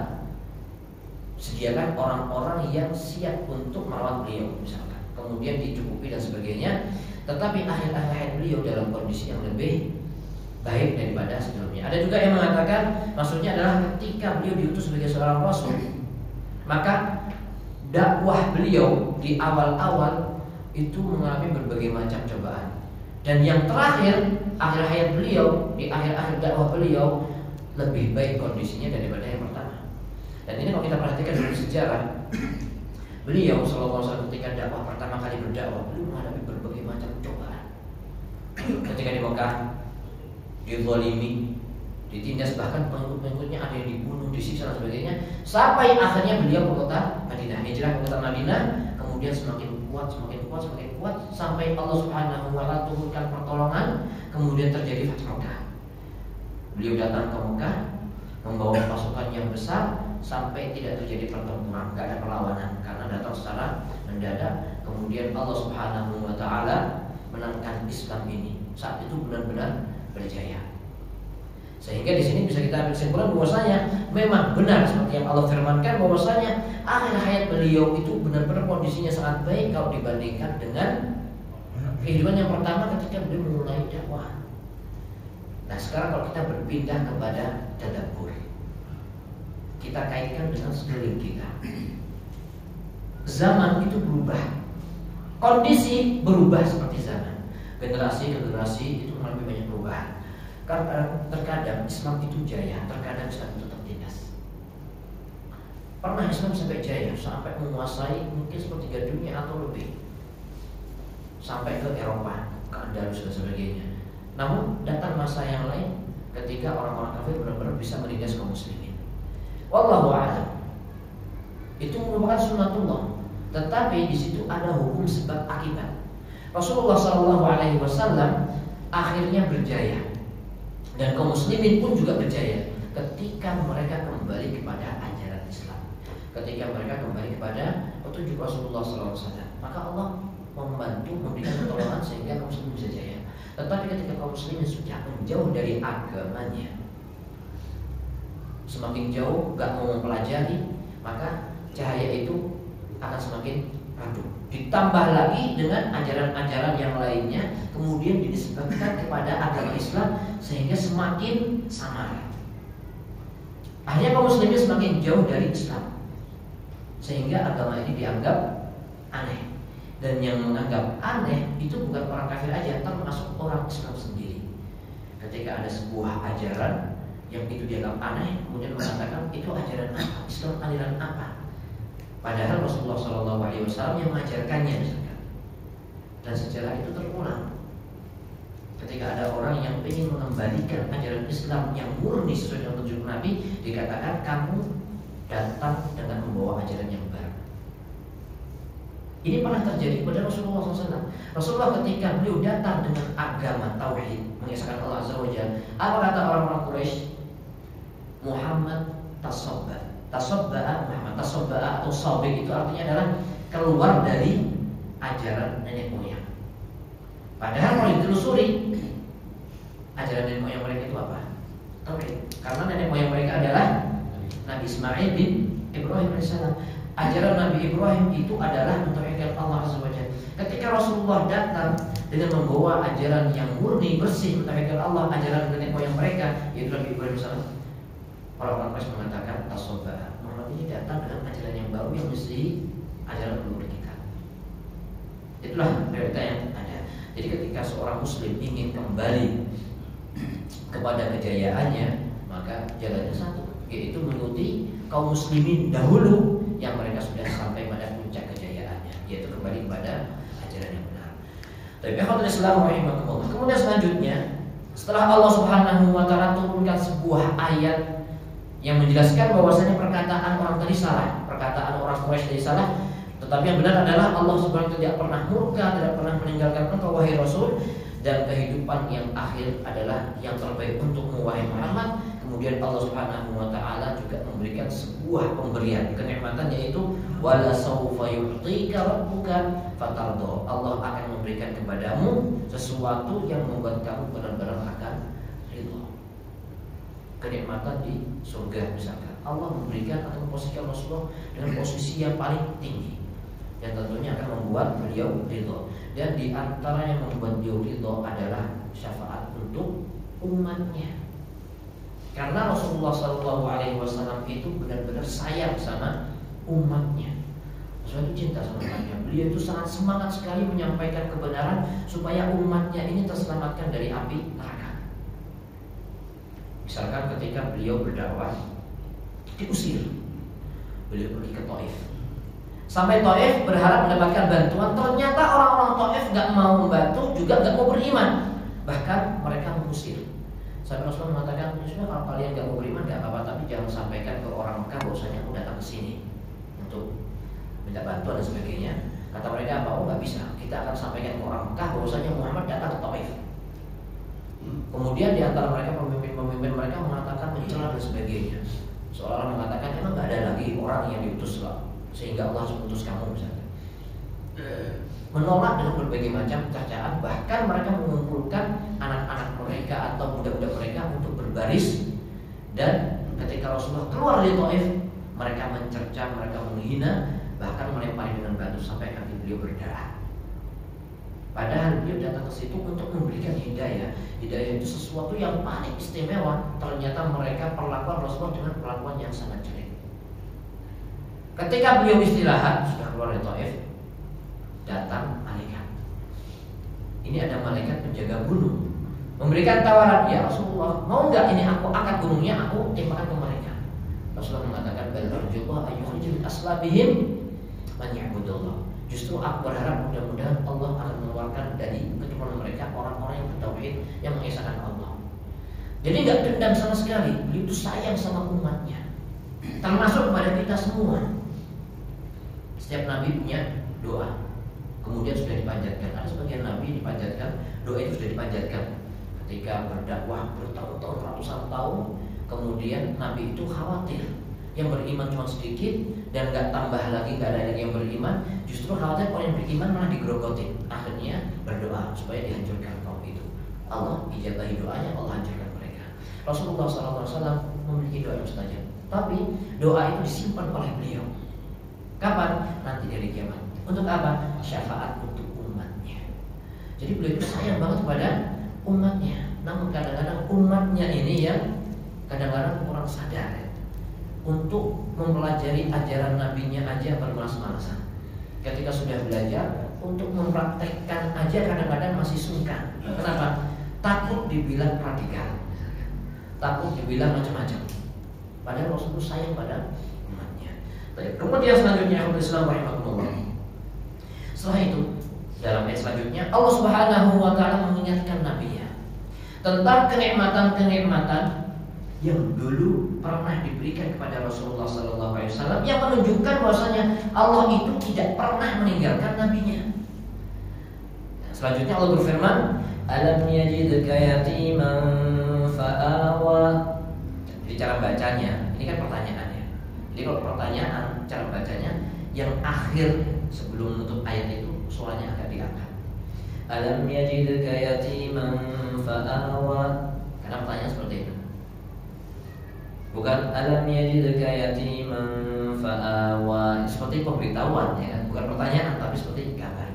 sediakan orang-orang yang siap untuk merawat beliau misalkan, kemudian dicukupi dan sebagainya. Tetapi akhir-akhir hayat beliau dalam kondisi yang lebih baik daripada sebelumnya. Ada juga yang mengatakan maksudnya adalah ketika beliau diutus sebagai seorang rasul, maka dakwah beliau di awal-awal itu mengalami berbagai macam cobaan. Dan yang terakhir, akhir hayat beliau, di akhir-akhir dakwah beliau lebih baik kondisinya daripada yang pertama. Dan ini kalau kita perhatikan dari sejarah, beliau SAW ketika dakwah pertama kali berdakwah, beliau menghadapi berbagai macam cobaan. Ketika di Mekah, dizalimi, ditindas, bahkan pengikut-pengikutnya ada yang dibunuh, disiksa dan sebagainya, sampai akhirnya beliau ke kota Madinah, hijrah ke kota Madinah, kemudian semakin kuat, sampai Allah Subhanahu wa taala turunkan pertolongan, kemudian terjadi Fathu Mekah. Beliau datang ke Mekah membawa pasukan yang besar sampai tidak terjadi pertempuran, tidak ada perlawanan karena datang secara mendadak. Kemudian Allah Subhanahu wa taala menangkan Islam ini. Saat itu benar-benar berjaya. Sehingga di sini bisa kita ambil kesimpulan bahwasanya memang benar seperti yang Allah firmankan bahwasanya akhir hayat beliau itu benar-benar kondisinya sangat baik kalau dibandingkan dengan kehidupan yang pertama ketika beliau memulai dakwah. Nah, sekarang kalau kita berpindah kepada tadabbur, kita kaitkan dengan sekeliling kita. Zaman itu berubah, kondisi berubah seperti zaman. Generasi ke generasi itu mengalami banyak perubahan. Karena terkadang Islam itu jaya, terkadang Islam itu tertindas. Pernah Islam sampai jaya, sampai menguasai mungkin sepertiga dunia atau lebih, sampai ke Eropa, ke Andalus dan sebagainya. Namun datang masa yang lain ketika orang-orang kafir benar-benar bisa menindas kaum muslimin. Wallahu a'lam. Itu merupakan sunnatullah. Tetapi di situ ada hukum sebab akibat. Rasulullah SAW akhirnya berjaya. Dan kaum muslimin pun juga berjaya ketika mereka kembali kepada ajaran Islam, ketika mereka kembali kepada petunjuk Rasulullah SAW. Maka Allah membantu memberikan pertolongan sehingga kaum muslimin bisa jaya. Tetapi ketika kaum muslimin sudah menjauh dari agamanya, semakin jauh gak mau mempelajari, maka cahaya itu akan semakin redup. Ditambah lagi dengan ajaran-ajaran yang lainnya, kemudian dinisbatkan kepada agama Islam sehingga semakin samar. Akhirnya kaum muslimin semakin jauh dari Islam, sehingga agama ini dianggap aneh. Dan yang menganggap aneh itu bukan orang kafir aja, termasuk orang Islam sendiri. Ketika ada sebuah ajaran yang itu dianggap aneh, kemudian mengatakan itu ajaran apa? Islam aliran apa? Padahal Rasulullah SAW yang mengajarkannya misalkan. Dan sejarah itu terulang. Ketika ada orang yang ingin mengembalikan ajaran Islam yang murni sesuai dengan petunjuk Nabi, dikatakan kamu datang dengan membawa ajaran yang baru. Ini pernah terjadi pada Rasulullah SAW. Rasulullah ketika beliau datang dengan agama tauhid, mengesahkan Allah Azza wa Jalla, apa kata orang-orang Quraisy? Muhammad tasobba. Tasobba'a Muhammad, tasobba'a atau sabik itu artinya adalah keluar dari ajaran nenek moyang. Padahal kalau ditelusuri ajaran nenek moyang mereka itu apa? Tauhid. Karena nenek moyang mereka adalah Nabi Ismail bin Ibrahim AS. Ajaran Nabi Ibrahim itu adalah mentauhidkan Allah Azza wa Jalla. Ketika Rasulullah datang dengan membawa ajaran yang murni, bersih, mentauhidkan Allah, ajaran nenek moyang mereka, yaitu Nabi Ibrahim AS, orang-orang Quraisy mengatakan tasobba. Muhammad ini datang dengan ajaran yang baru yang mesti ajaran leluhur kita. Itulah realita yang ada. Jadi ketika seorang muslim ingin kembali kepada kejayaannya, maka jalannya satu, yaitu mengikuti kaum muslimin dahulu yang mereka sudah sampai pada puncak kejayaannya, yaitu kembali kepada ajaran yang benar. Tapi ikhwatul Islam rahimakumullah. Kemudian selanjutnya, setelah Allah Subhanahu wa taala turunkan sebuah ayat yang menjelaskan bahwasanya perkataan orang tadi salah, perkataan orang Quraisy tadi salah, tetapi yang benar adalah Allah Subhanahu wa taala tidak pernah murka, tidak pernah meninggalkan engkau wahai Rasul, dan kehidupan yang akhir adalah yang terbaik untukmu wahai Muhammad. Kemudian Allah Subhanahu wa taala juga memberikan sebuah pemberian kenikmatan, yaitu wala saufa yu'tika rabbuka fatardo. Allah akan memberikan kepadamu sesuatu yang membuat kamu benar-benar akan ridha. Kenikmatan di surga misalkan, Allah memberikan atau memposisikan Rasulullah dengan posisi yang paling tinggi, yang tentunya akan membuat beliau ridha. Dan di antara yang membuat beliau ridha adalah syafaat untuk umatnya. Karena Rasulullah SAW itu benar-benar sayang sama umatnya. Rasulullah itu cinta sama umatnya. Beliau itu sangat semangat sekali menyampaikan kebenaran supaya umatnya ini terselamatkan dari api neraka. Misalkan ketika beliau berdakwah diusir, beliau pergi ke Taif. Sampai Taif berharap mendapatkan bantuan, ternyata orang-orang Taif gak mau membantu, juga gak mau beriman. Bahkan mereka mengusir. Sampai Rasulullah mengatakan, sudah kalau kalian gak mau beriman gak apa-apa, tapi jangan sampaikan ke orang Mekah bahwasanya aku datang ke sini untuk minta bantuan dan sebagainya. Kata mereka, apa? Oh gak bisa, kita akan sampaikan ke orang Mekah bahwasanya Muhammad datang ke Taif. Kemudian di antara mereka pemimpin mereka mengatakan mencela dan sebagainya, seolah-olah mengatakan emang gak ada lagi orang yang diutus lah, sehingga Allah harus mengutus kamu misalnya. Menolak dengan berbagai macam cacaan. Bahkan mereka mengumpulkan anak-anak mereka atau budak-budak mereka untuk berbaris. Dan ketika Rasulullah keluar dari Taif, mereka mencerca, mereka menghina, bahkan melempari dengan batu sampai kaki beliau berdarah. Padahal beliau datang ke situ untuk memberikan hidayah. Hidayah itu sesuatu yang paling istimewa. Ternyata mereka perlakuan Rasulullah dengan perlakuan yang sangat jelek. Ketika beliau istirahat, sudah keluar dari Taif, datang malaikat. Ini ada malaikat penjaga gunung, memberikan tawaran, ya Rasulullah, mau nggak ini aku angkat gunungnya, aku timpakan ke mereka. Rasulullah mengatakan, bal arjullah ayyukhrijul aslabihim man ya'budullah. Justru aku berharap mudah-mudahan Allah akan mengeluarkan dari keturunan mereka orang-orang yang bertauhid, yang mengesahkan Allah. Jadi nggak dendam sama sekali. Beliau itu sayang sama umatnya, termasuk kepada kita semua. Setiap nabi punya doa, kemudian sudah dipanjatkan. Ada sebagian nabi dipanjatkan, doa itu sudah dipanjatkan ketika berdakwah bertahun-tahun, ratusan tahun. Kemudian nabi itu khawatir yang beriman cuma sedikit dan gak tambah lagi, gak ada lagi yang beriman. Justru khawatir orang yang beriman malah digerogotin. Akhirnya berdoa supaya dihancurkan kaum itu. Allah ijabahi doanya, Allah hancurkan mereka. Rasulullah SAW memiliki doa yang mustajab, tapi doa itu disimpan oleh beliau. Kapan? Nanti dari kiamat. Untuk apa? Syafaat untuk umatnya. Jadi beliau itu sayang banget kepada umatnya. Namun kadang-kadang umatnya ini yang kadang-kadang kurang sadar ya, untuk mempelajari ajaran nabinya aja bermalas-malasan. Ketika sudah belajar, untuk mempraktekkan aja kadang-kadang masih sungkan. Kenapa? Takut dibilang radikal, takut dibilang macam-macam. Padahal Rasulullah sayang pada umatnya. Kemudian selanjutnya Islam rahimahullah. Setelah itu, dalam ayat selanjutnya Allah Subhanahu wa taala mengingatkan nabinya tentang kenikmatan-kenikmatan yang dulu pernah diberikan kepada Rasulullah SAW, yang menunjukkan bahwasanya Allah itu tidak pernah meninggalkan nabinya. Selanjutnya Allah berfirman, alam yajidka yatiman fa'awa. Jadi cara bacanya, ini kan pertanyaannya. Jadi kalau pertanyaan, cara bacanya yang akhir sebelum menutup ayat itu suaranya agak diangkat. Alam yajidka yatiman fa'awa. Karena pertanyaan seperti itu. Bukan alam yajidka yatiman fa'awa, seperti pemberitahuan ya kan? Bukan pertanyaan tapi seperti kabar.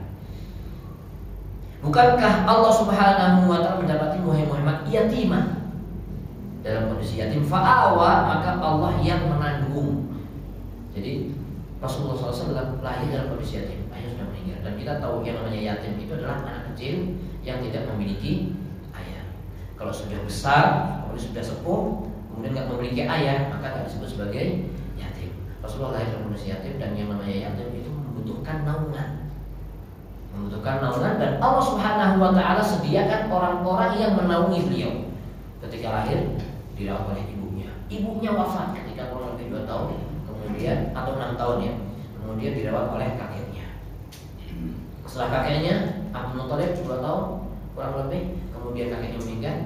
Bukankah Allah Subhanahu wa taala mendapati Muhammad yatimah dalam kondisi yatim, fa'awa, maka Allah yang menanggung. Jadi Rasulullah SAW lahir dalam kondisi yatim, ayahnya sudah meninggal. Dan kita tahu yang namanya yatim itu adalah anak kecil yang tidak memiliki ayah. Kalau sudah besar, kalau sudah sepuh, kemudian nggak memiliki ayah, maka nggak disebut sebagai yatim. Rasulullah lahir dalam kondisi yatim, dan yang namanya yatim itu membutuhkan naungan. membutuhkan naungan, dan Allah Subhanahu wa taala sediakan orang-orang yang menaungi beliau. Ketika lahir dirawat oleh ibunya. Ibunya wafat ketika kurang lebih 2 tahun, kemudian atau 6 tahun ya. Kemudian dirawat oleh kakeknya. Setelah kakeknya Abdul Muthalib 2 tahun kurang lebih, kemudian kakeknya meninggal,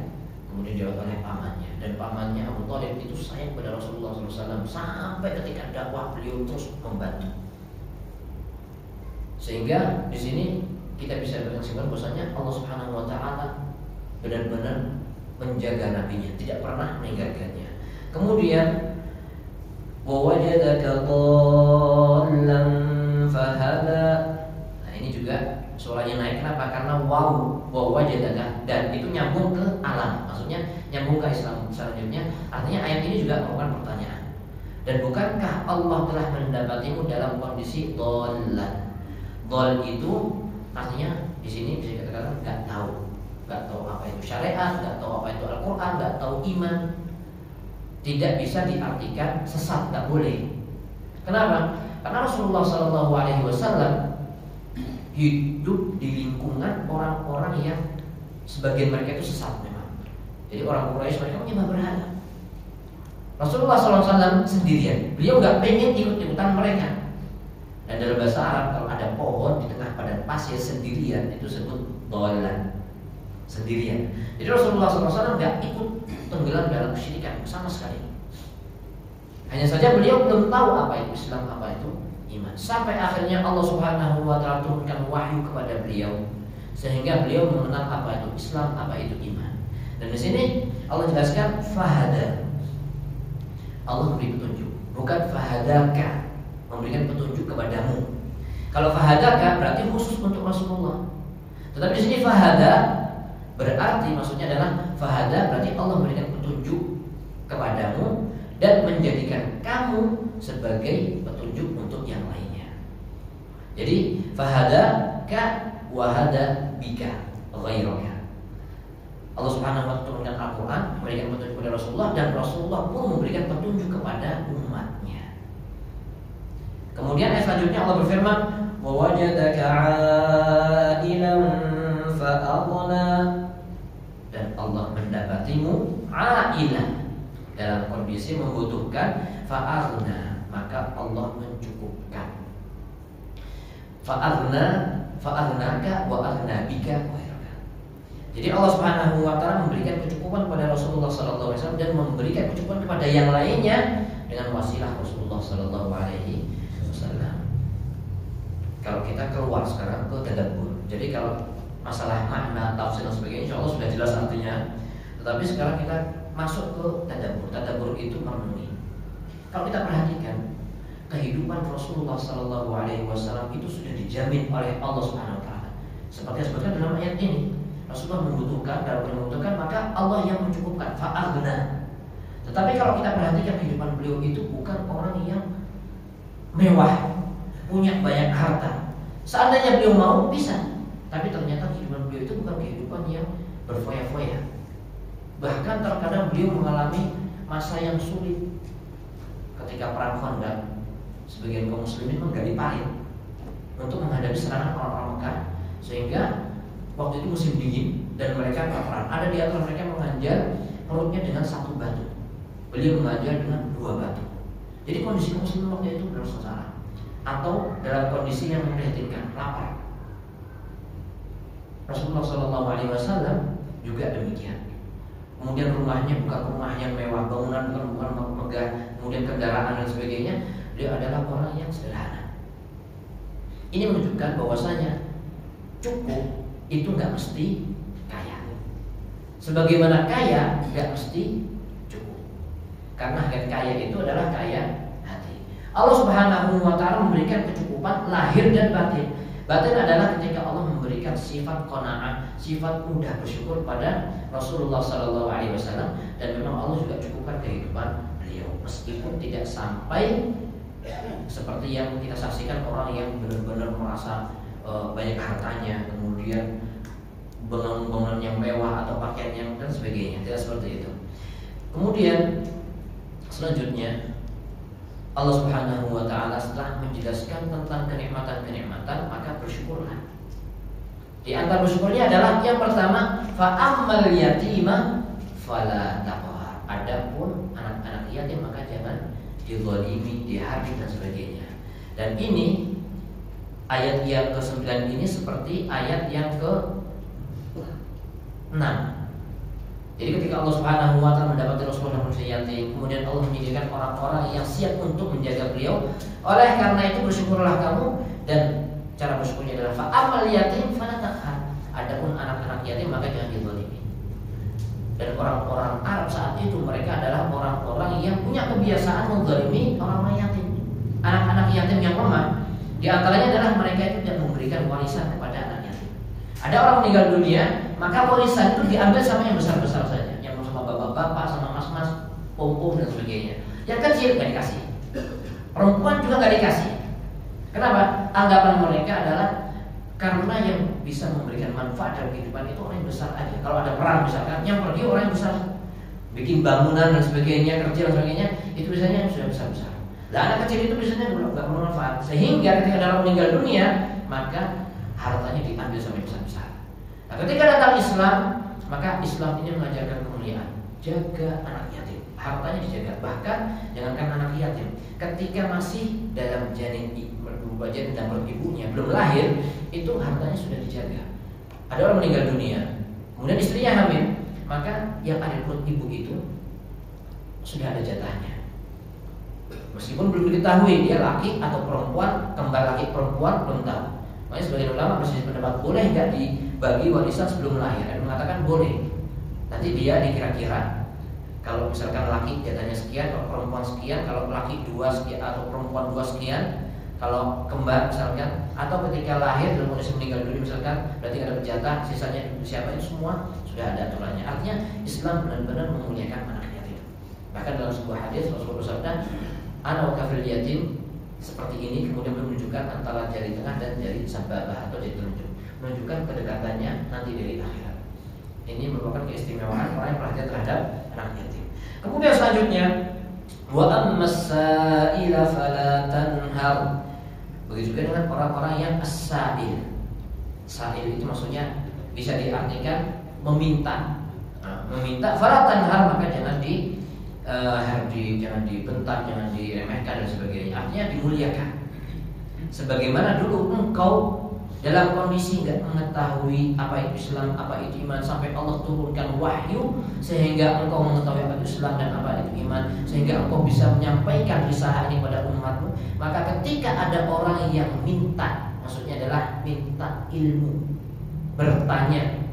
kemudian dirawat oleh pamannya. Dan pamannya Abu Thalib itu sayang pada Rasulullah SAW sampai ketika dakwah beliau terus membantu. Sehingga di sini kita bisa berkesimpulan bahwasanya Allah Subhanahu wa taala benar-benar menjaga nabinya, tidak pernah meninggalkannya. Kemudian wa wajadaka dhallan fahada. Nah, ini juga suaranya naik, kenapa? Karena wa wajadaka, dan itu nyambung ke alam. Maksudnya nyambung ke Islam selanjutnya. Artinya ayat ini juga merupakan pertanyaan. Dan bukankah Allah telah mendapatimu dalam kondisi dhallan? Dhal itu artinya di sini bisa dikatakan nggak tahu apa itu syariat, nggak tahu apa itu Al-Quran, nggak tahu iman. Tidak bisa diartikan sesat, nggak boleh. Kenapa? Karena Rasulullah SAW hidup di lingkungan orang-orang yang sebagian mereka itu sesat memang. Jadi orang Quraisy mereka menyembah berhala. Rasulullah SAW sendirian, beliau nggak pengen ikut-ikutan mereka. Dan dalam bahasa Arab kalau ada pohon di tengah padang pasir sendirian itu disebut dhallan, sendirian. Jadi Rasulullah SAW nggak ikut tenggelam dalam kesyirikan sama sekali. Hanya saja beliau belum tahu apa itu Islam, apa itu iman. Sampai akhirnya Allah Subhanahu wa taala turunkan wahyu kepada beliau sehingga beliau mengenal apa itu Islam, apa itu iman. Dan di sini Allah jelaskan fahada. Allah memberi petunjuk, bukan fahadaka, memberikan petunjuk kepadamu. Kalau fahadaka berarti khusus untuk Rasulullah. Tetapi di sini fahada berarti maksudnya adalah fahada berarti Allah memberikan petunjuk kepadamu dan menjadikan kamu sebagai petunjuk untuk yang lainnya. Jadi fahadaka wahada bika ghairaka. Allah Subhanahu wa taala turunkan Al-Quran, memberikan petunjuk kepada Rasulullah, dan Rasulullah pun memberikan petunjuk kepada umatnya. Kemudian ayat selanjutnya Allah berfirman, wa wajadaka 'ailan fa'aghna, dan Allah mendapatimu 'ailan dalam kondisi membutuhkan, fa'aghna, maka Allah mencukupkan. Fa'aghnaka wa aghna bika. Jadi Allah Subhanahu wa taala memberikan kecukupan kepada Rasulullah sallallahu alaihi wasallam dan memberikan kecukupan kepada yang lainnya dengan wasilah Rasulullah sallallahu alaihi wasallam. Kalau kita keluar sekarang ke tadabbur. Jadi kalau masalah makna, tafsir dan sebagainya insyaallah sudah jelas artinya. Tetapi sekarang kita masuk ke tadabbur. Tadabbur itu merenungi. Kalau kita perhatikan kehidupan Rasulullah sallallahu alaihi wasallam itu sudah dijamin oleh Allah Subhanahu wa taala. Seperti yang disebutkan dalam ayat ini. Rasulullah membutuhkan, kalau membutuhkan maka Allah yang mencukupkan, fa'aghna. Tetapi kalau kita perhatikan kehidupan beliau itu bukan orang yang mewah, punya banyak harta. Seandainya beliau mau bisa, tapi ternyata kehidupan beliau itu bukan kehidupan yang berfoya-foya. Bahkan terkadang beliau mengalami masa yang sulit. Ketika perang Khandaq, sebagian kaum muslimin menggali parit untuk menghadapi serangan orang-orang Mekah, sehingga waktu itu musim dingin dan mereka kelaparan. Ada di antara mereka menganjar perutnya dengan 1 batu. Beliau mengajar dengan 2 batu. Jadi kondisi muslim waktu itu benar sengsara atau dalam kondisi yang memprihatinkan, lapar. Rasulullah SAW juga demikian. Kemudian rumahnya bukan rumah yang mewah, bangunan bukan megah, kemudian kendaraan dan sebagainya. Beliau adalah orang yang sederhana. Ini menunjukkan bahwasanya cukup itu nggak mesti kaya. Sebagaimana kaya nggak mesti cukup. Karena kaya itu adalah kaya hati. Allah Subhanahu wa taala memberikan kecukupan lahir dan batin. Batin adalah ketika Allah memberikan sifat qanaah, sifat mudah bersyukur pada Rasulullah sallallahu alaihi wasallam, dan memang Allah juga cukupkan kehidupan beliau meskipun tidak sampai seperti yang kita saksikan orang yang benar-benar merasa banyak hartanya, kemudian bangunan yang mewah atau pakaian yang dan sebagainya, tidak seperti itu. Kemudian selanjutnya Allah Subhanahu wa taala setelah menjelaskan tentang kenikmatan-kenikmatan, maka bersyukurlah. Di antara bersyukurnya adalah yang pertama, fa'ammal yatima fala taqhar. Adapun anak-anak yatim maka jangan dizalimi, dihabis dan sebagainya. Dan ini ayat yang ke-9 ini seperti ayat yang ke-6. Jadi ketika Allah Subhanahu wa taala mendapati Rasulullah manusia yatim, kemudian Allah menyediakan orang-orang yang siap untuk menjaga beliau. Oleh karena itu bersyukurlah kamu, dan cara bersyukurnya adalah fa'amal yatim fala taqhar. Adapun anak-anak yatim maka jangan dizalimi. Dan orang-orang Arab saat itu mereka adalah orang-orang yang punya kebiasaan menzalimi orang-orang yatim. Anak-anak yatim yang lemah, di antaranya adalah mereka itu tidak memberikan warisan kepada anak yatim. Ada orang meninggal dunia, maka warisan itu diambil sama yang besar-besar saja, yang sama bapak-bapak, sama mas-mas, om-om dan sebagainya. Yang kecil nggak dikasih, perempuan juga nggak dikasih. Kenapa? Anggapan mereka adalah karena yang bisa memberikan manfaat dalam kehidupan itu orang yang besar aja. Kalau ada perang misalkan, yang pergi orang yang besar, bikin bangunan dan sebagainya, kerja dan sebagainya, itu biasanya yang sudah besar-besar. Nah, anak kecil itu biasanya nggak bermanfaat. Sehingga ketika dalam meninggal dunia, maka hartanya diambil sampai besar-besar. Nah, ketika datang Islam, maka Islam ini mengajarkan kemuliaan. Jaga anak yatim, hartanya dijaga. Bahkan jangankan anak yatim, ketika masih dalam janin dan perut ibunya belum lahir, itu hartanya sudah dijaga. Ada orang meninggal dunia, kemudian istrinya hamil, maka yang ada di perut ibu itu sudah ada jatahnya. Meskipun belum diketahui dia laki atau perempuan, kembar laki perempuan belum tahu. Makanya sebagian ulama berselisih pendapat boleh nggak dibagi warisan sebelum lahir. Ada yang mengatakan boleh. Nanti dia dikira-kira. Kalau misalkan laki jatahnya sekian, kalau perempuan sekian, kalau laki 2 sekian atau perempuan 2 sekian, kalau kembar misalkan, atau ketika lahir dalam kondisi meninggal dunia misalkan, berarti ada jatah, sisanya siapa, itu semua sudah ada aturannya. Artinya Islam benar-benar memuliakan anak yatim. Bahkan dalam sebuah hadis Rasulullah bersabda, ana wa kafil yatim, seperti ini, kemudian menunjukkan antara jari tengah dan jari sababah atau jari telunjuk, menunjukkan kedekatannya nanti dari akhirat. Ini merupakan keistimewaan orang yang perhatian terhadap anak yatim. Kemudian selanjutnya, wa ammas sa'ila fala tanhar. Begitu juga dengan orang-orang yang as-sa'il. Sa'il itu maksudnya bisa diartikan meminta. Nah, meminta fala tanhar, maka jangan jangan dibentak, jangan diremehkan dan sebagainya. Artinya dimuliakan. Sebagaimana dulu engkau dalam kondisi nggak mengetahui apa itu Islam, apa itu iman, sampai Allah turunkan wahyu sehingga engkau mengetahui apa itu Islam dan apa itu iman, sehingga engkau bisa menyampaikan risalah ini pada umatmu. Maka ketika ada orang yang minta, maksudnya adalah minta ilmu, bertanya,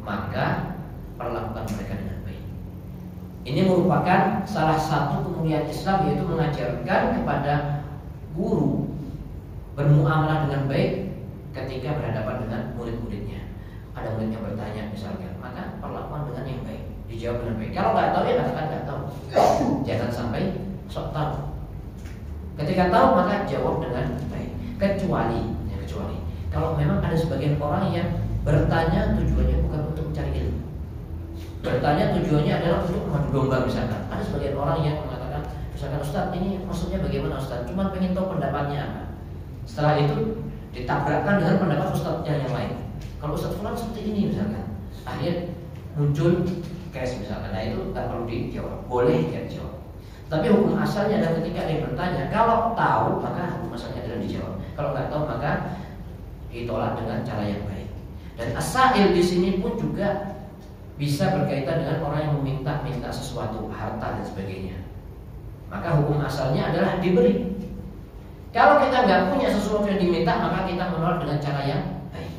maka perlakukan mereka dengan baik. Ini merupakan salah satu kemuliaan Islam, yaitu mengajarkan kepada guru bermuamalah dengan baik ketika berhadapan dengan murid-muridnya. Ada murid yang bertanya misalkan, maka perlakuan dengan yang baik, dijawab dengan baik. Kalau nggak tahu ya katakan nggak tahu, jangan sampai sok tahu. Ketika tahu maka jawab dengan baik. Kecuali kalau memang ada sebagian orang yang bertanya tujuannya bukan untuk mencari ilmu, bertanya tujuannya adalah untuk mengadu domba misalkan. Ada sebagian orang yang mengatakan, misalkan, Ustaz ini maksudnya bagaimana Ustaz? Cuma pengen tahu pendapatnya apa. Setelah itu ditabrakkan dengan pendapat ustadznya yang lain. Kalau ustadz fulan seperti ini misalkan, akhirnya muncul case misalkan. Nah itu tak perlu dijawab, boleh tidak dijawab. Tapi hukum asalnya adalah ketika ada yang bertanya, kalau tahu maka hukum asalnya adalah dijawab. Kalau nggak tahu maka ditolak dengan cara yang baik. Dan as-sa'il di sini pun juga bisa berkaitan dengan orang yang meminta sesuatu, harta dan sebagainya. Maka hukum asalnya adalah diberi. Kalau kita nggak punya sesuatu yang diminta, maka kita menolak dengan cara yang baik.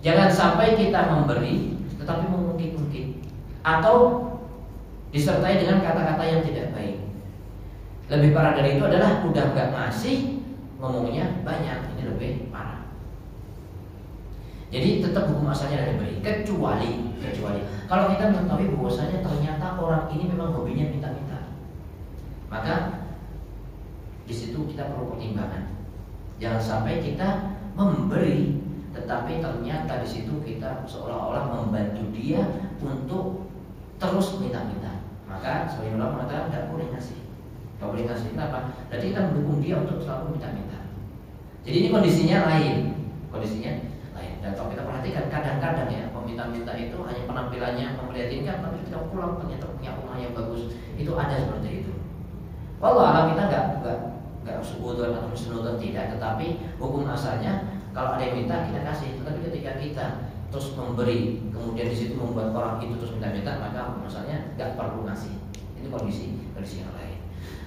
Jangan sampai kita memberi tetapi mengungkit-ungkit atau disertai dengan kata-kata yang tidak baik. Lebih parah dari itu adalah udah nggak ngasih, ngomongnya banyak. Ini lebih parah. Jadi tetap hukum asalnya ada baik, kecuali kalau kita mengetahui bahwasanya ternyata orang ini memang hobinya minta-minta, maka di situ kita perlu pertimbangan. Jangan sampai kita memberi tetapi ternyata di situ kita seolah-olah membantu dia untuk terus minta-minta. Maka sebagian orang mengatakan tidak boleh ngasih. Tidak boleh ngasih. Kenapa? Berarti kita mendukung dia untuk selalu minta-minta. Jadi ini kondisinya lain. Dan kalau kita perhatikan kadang-kadang ya peminta-minta itu hanya penampilannya memprihatinkan, tapi kita pulang ternyata punya rumah yang bagus. Itu ada seperti itu. Walau alam kita nggak suudon atau husnudon tidak, tetapi hukum asalnya kalau ada yang minta kita kasih. Tetapi ketika kita terus memberi, kemudian di situ membuat orang itu terus minta-minta, maka hukum asalnya nggak perlu ngasih. Itu kondisi yang lain.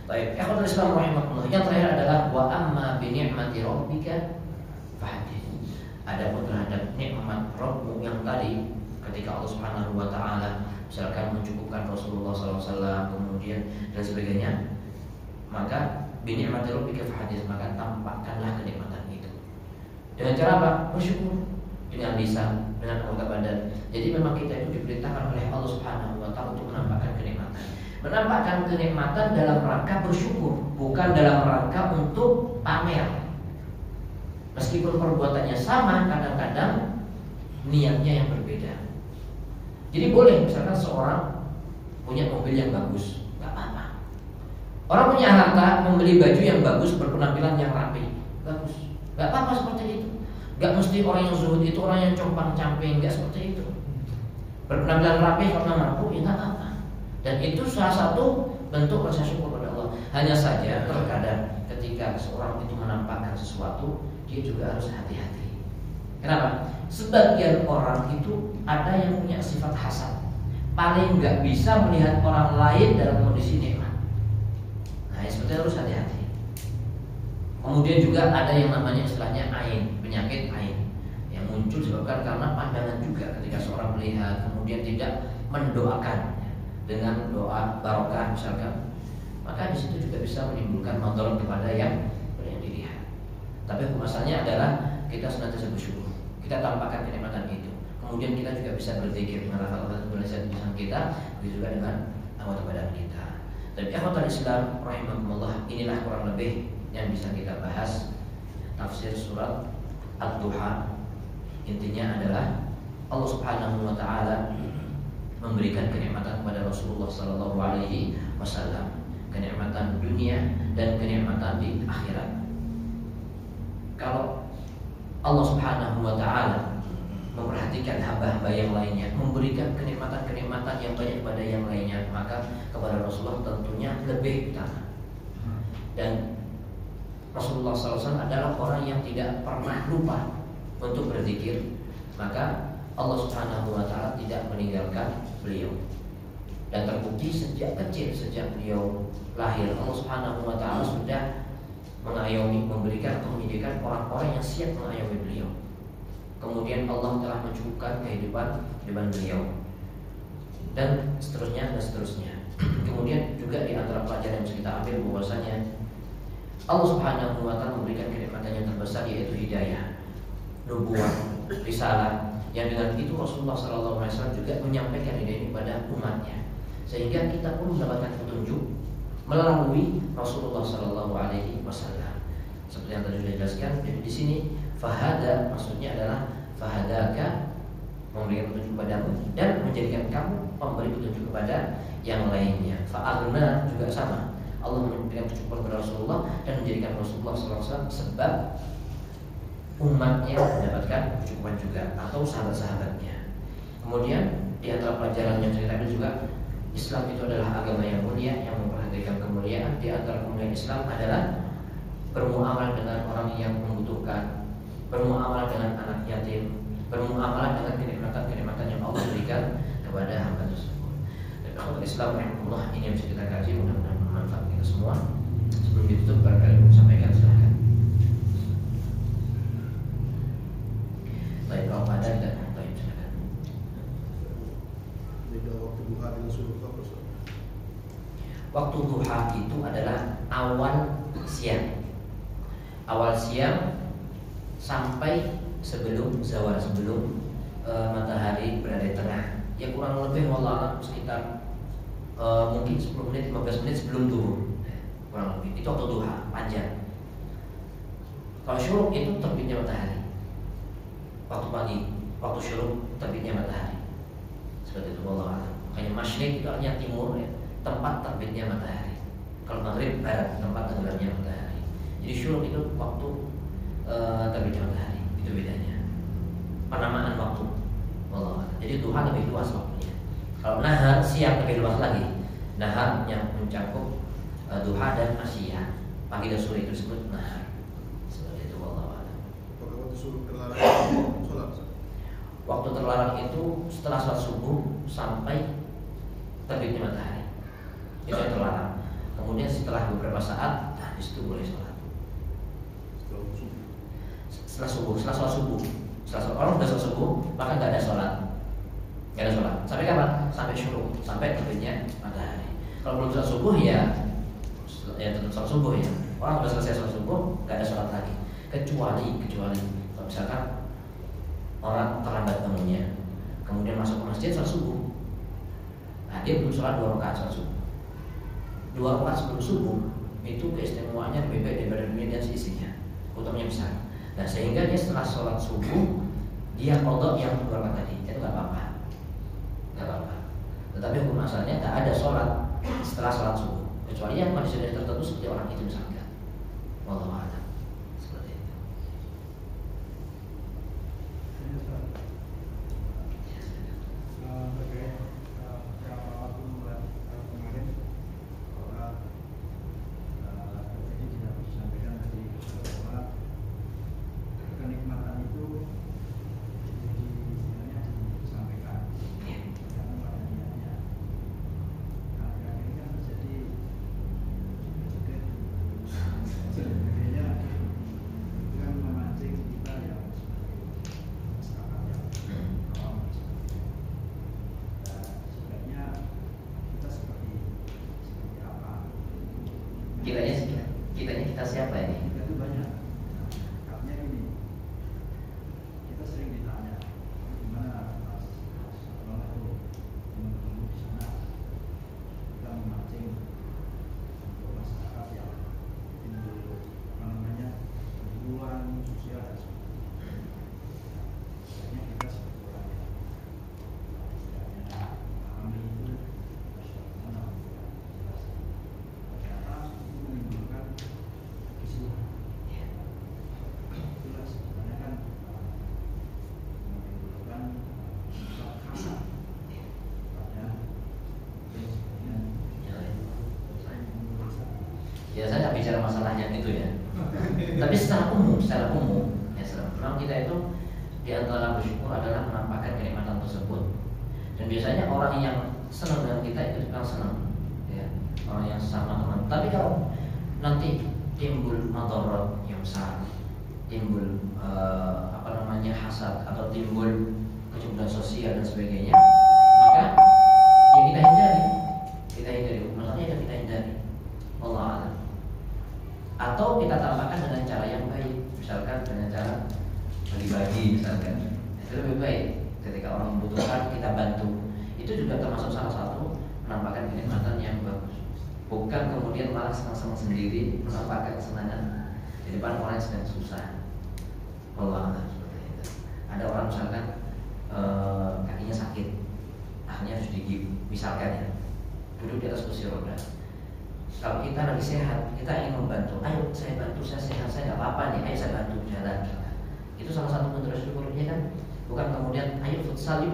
Baik, ikhwatul Islam rahimakumullah. Yang terakhir adalah wa amma bi ni'mati rabbika fahaddits. Adapun terhadap nikmat Rabbmu yang tadi ketika Allah Subhanahu wa taala misalkan mencukupkan Rasulullah SAW kemudian dan sebagainya, maka bi ni'mati rabbika fahaddits, maka tampakkanlah kenikmatan itu. Dengan cara apa? Bersyukur dengan lisan, dengan anggota badan. Jadi memang kita itu diperintahkan oleh Allah Subhanahu wa taala untuk menampakkan kenikmatan. Menampakkan kenikmatan dalam rangka bersyukur, bukan dalam rangka untuk pamer. Meskipun perbuatannya sama, kadang-kadang niatnya yang berbeda. Jadi boleh misalkan seorang punya mobil yang bagus, nggak apa-apa. Orang punya harta, membeli baju yang bagus, berpenampilan yang rapi, bagus, nggak apa-apa seperti itu. Nggak mesti orang yang zuhud itu orang yang compang-camping, nggak seperti itu. Berpenampilan rapi karena mampu, ya nggak apa-apa. Dan itu salah satu bentuk rasa syukur pada Allah. Hanya saja terkadang ketika seorang itu menampakkan sesuatu, dia juga harus hati-hati. Kenapa? Sebagian orang itu ada yang punya sifat hasad, paling nggak bisa melihat orang lain dalam kondisi nikmat. Nah, seperti harus hati-hati. Kemudian juga ada yang namanya istilahnya ain, penyakit ain, yang muncul disebabkan karena pandangan juga ketika seorang melihat kemudian tidak mendoakan dengan doa barokah misalkan, maka di situ juga bisa menimbulkan madarat kepada yang dilihat. Tapi hukum asalnya adalah kita senantiasa bersyukur, kita tampakkan kenikmatan itu. Kemudian kita juga bisa berzikir dengan lafaz-lafaz tulisan kita, begitu juga dengan anggota badan kita. Tapi ikhwatul Islam rahimakumullah, inilah kurang lebih yang bisa kita bahas tafsir surat Ad-Duha. Intinya adalah Allah Subhanahu wa taala memberikan kenikmatan kepada Rasulullah sallallahu alaihi wasallam, kenikmatan dunia dan kenikmatan di akhirat. Kalau Allah Subhanahu wa taala memperhatikan hamba-hamba yang lainnya, memberikan kenikmatan-kenikmatan yang banyak kepada yang lainnya, maka kepada Rasulullah tentunya lebih utama. Dan Rasulullah SAW adalah orang yang tidak pernah lupa untuk berzikir, maka Allah Subhanahu wa taala tidak meninggalkan beliau. Dan terbukti sejak kecil, sejak beliau lahir, Allah Subhanahu wa taala sudah mengayomi, memberikan atau menyediakan orang-orang yang siap mengayomi beliau. Kemudian Allah telah mencukupkan kehidupan beliau, dan seterusnya dan seterusnya. Kemudian juga di antara pelajaran yang bisa kita ambil bahwasanya Allah Subhanahu wa taala memberikan kenikmatan yang terbesar, yaitu hidayah, nubuwah, risalah, yang dengan itu Rasulullah SAW juga menyampaikan hidayah ini kepada umatnya, sehingga kita pun mendapatkan petunjuk melalui Rasulullah SAW. Seperti yang tadi sudah dijelaskan, jadi di sini fahada maksudnya adalah fahadaka, memberikan petunjuk padamu dan menjadikan kamu pemberi petunjuk kepada yang lainnya. Fa'agna juga sama, Allah memberikan petunjuk kepada Rasulullah dan menjadikan Rasulullah SAW sebab umatnya mendapatkan kecukupan juga, atau sahabat-sahabatnya. Kemudian di antara pelajaran yang saya ambil juga, Islam itu adalah agama yang mulia, yang memperhatikan kemuliaan. Di antara kemuliaan Islam adalah bermuamalah dengan orang yang membutuhkan, bermuamalah dengan anak yatim, bermuamalah dengan kenikmatan-kenikmatan yang Allah berikan kepada hamba tersebut. Dan kalau Islam rahimahullah, ini yang bisa kita kaji, mudah-mudahan bermanfaat kita semua. Sebelum ditutup, barangkali mau sampaikan, silahkan. Baik, kalau pada tidak baik, silakan. Beda waktu duha dengan subuh apa? Waktu duha itu adalah awal siang. Awal siang sampai sebelum zawal, sebelum matahari berada di tengah. Ya kurang lebih wallah sekitar mungkin 10 menit, 15 menit sebelum duhur. Kurang lebih. Itu waktu duha, panjang. Kalau syuruk itu terbitnya matahari. Waktu pagi, waktu syuruk terbitnya matahari. Seperti itu wallah. Makanya masyriq itu artinya timur ya, tempat terbitnya matahari. Kalau maghrib barat, tempat tenggelamnya matahari. Jadi syuruk itu waktu terbitnya matahari, itu bedanya. penamaan waktu. Wallahu a'lam. Jadi duha lebih luas waktunya. Kalau nahar siang lebih luas lagi. Nahar yang mencakup duha dan asyia. Pagi dan sore itu disebut nahar. Seperti itu. Wallahu a'lam. Apakah waktu suruh terlarang sholat? Waktu terlarang itu setelah sholat subuh sampai terbitnya matahari. Itu yang terlarang. Kemudian setelah beberapa saat, habis itu boleh sholat. Setelah sholat subuh. Orang sudah sholat subuh, maka nggak ada sholat. Sampai kapan? Sampai syuruk, sampai terbitnya matahari. Kalau belum sholat subuh ya tetap sholat subuh ya. Orang sudah selesai sholat subuh, nggak ada sholat lagi. Kecuali kalau misalkan orang terlambat bangunnya, kemudian masuk ke masjid sholat subuh. Nah, dia belum sholat 2 rakaat sholat subuh. 2 rakaat sebelum subuh itu keistimewaannya lebih baik daripada dunia dan seisinya, utamanya besar. Nah, sehingga dia setelah sholat subuh dia qadha yang 2 rakaat tadi, itu nggak apa-apa. Tetapi hukum asalnya nggak ada sholat setelah sholat subuh, kecuali yang kondisi tertentu seperti orang itu misalkan. Wallahu a'lam. Seperti itu. Kita siapa ini? Itu banyak. Artinya gini, kita sering ditanya, gimana Mas Abang itu menunggu di sana, kita memancing untuk masyarakat yang timbul hubungan sosial dan sebagainya. Sebenarnya kita sebagai orang yang istilahnya memahami itu masyarakat jelas. Ternyata itu menimbulkan kekisruhan. Itulah sebenarnya kan menimbulkan khasat. Ya saya nggak bicara masalah yang itu ya. Tapi secara umum ya memang kita itu di antara bersyukur adalah menampakkan kenikmatan tersebut. Dan biasanya orang yang senang dengan kita itu memang senang, ya, orang yang sama teman. Tapi kalau nanti timbul madarat yang besar, timbul hasad atau timbul kecemburuan sosial dan sebagainya, maka ya kita hindari. Maksudnya kita hindari. Allah a'lam. Atau kita tambahkan dengan cara yang baik, misalkan dengan cara bagi-bagi misalkan, itu lebih baik. Ketika orang membutuhkan kita bantu, itu juga termasuk salah satu menampakkan kenikmatan yang bagus. Bukan kemudian malah senang-senang sendiri menampakkan kesenangan di depan orang yang sedang susah. Allah a'lam seperti itu. Ada orang misalkan kakinya sakit, akhirnya harus digigit, misalkan ya, duduk di atas kursi roda. Kalau kita lagi sehat, kita ingin membantu. Ayo saya bantu, saya sehat, saya nggak apa-apa nih. Ayo saya bantu jalan. Itu salah satu bentuk syukurnya kan. Bukan kemudian ayo futsal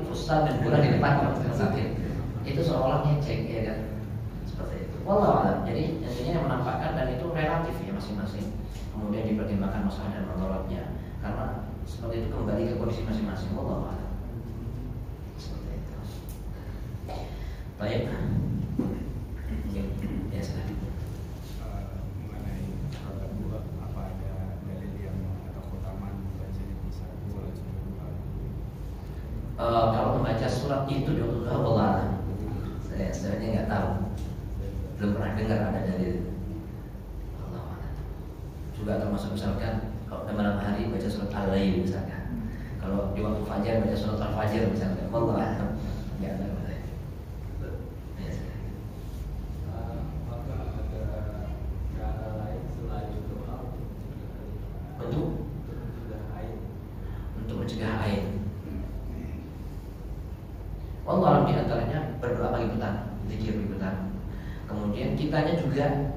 dan bola di depan orang sedang sakit. Itu seolah ngecek ya kan. Seperti itu. Wallahu a'lam. Jadi intinya menampakkan dan itu relatif ya masing-masing. Kemudian dipertimbangkan masalah dan manfaatnya. Karena seperti itu kembali ke kondisi masing-masing. Wallahu a'lam. Seperti itu. Baik. Ya sudah. Mengenai sholat duha, apa ada dalil yang atau keutamaan membaca di saat sholat duha? Kalau membaca surat itu di waktu duha, wallah, saya sebenarnya nggak tahu, belum pernah dengar ada dalil. Allah juga termasuk misalkan kalau di malam hari baca surat al-lail misalkan, kalau di waktu fajar baca surat al-fajr misalkan, wallah nggak ada. Untuk mencegah air. Allah di antaranya berdoa pagi petang, zikir pagi petang. Kemudian kitanya juga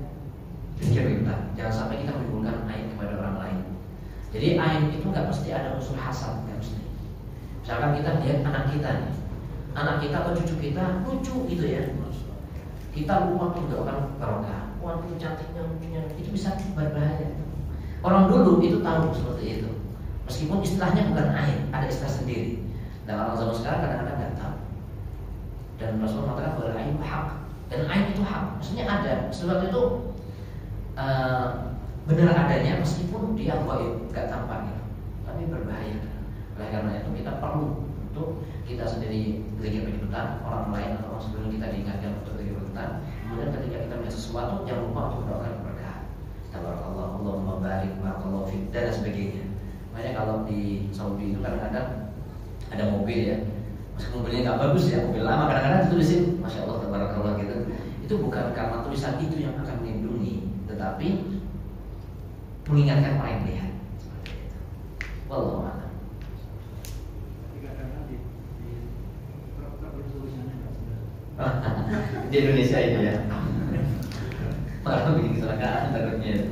zikir pagi petang. Jangan sampai kita menimbulkan air kepada orang lain. Jadi air itu nggak mesti ada unsur hasad, nggak mesti. Misalkan kita lihat anak kita nih, anak kita atau cucu kita lucu gitu ya, kita lupa untuk mendoakan barokah. Waduh cantiknya, lucunya, itu bisa berbahaya. Orang dulu itu tahu seperti itu, meskipun istilahnya bukan aib, ada istilah sendiri. Dan orang zaman sekarang kadang-kadang nggak tahu. Dan Rasulullah mengatakan bahwa aib hak, dan aib itu hak, maksudnya ada sesuatu itu benar adanya meskipun dia gaib, nggak tampak gitu, tapi berbahaya. Oleh karena itu kita perlu untuk kita sendiri belajar penyebutan orang lain atau orang sebelum kita diingatkan untuk belajar penyebutan. Kemudian ketika kita melihat sesuatu jangan lupa untuk mendoakan keberkahan. Tabarakallah, Allahumma barik, barakallahu fiik dan sebagainya. Makanya kalau di Saudi itu kadang-kadang ada mobil ya, meskipun mobilnya nggak bagus ya, mobil lama, kadang-kadang ditulisin masya Allah tabarakallah gitu. Itu bukan karena tulisan itu yang akan melindungi, tetapi mengingatkan orang yang melihat. Seperti itu. Wallahu a'lam. Di Indonesia ini ya. Malah bikin kecelakaan takutnya.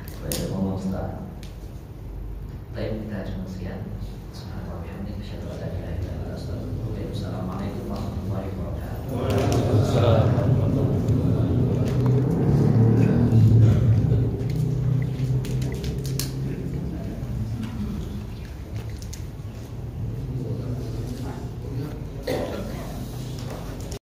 Saya ngomong setara. Baik, kita cuma sekian. Subhanallah, bihamdihi, asyhadu an la ilaha illa anta, astaghfiruka wa atubu ilaik. Assalamualaikum warahmatullahi wabarakatuh.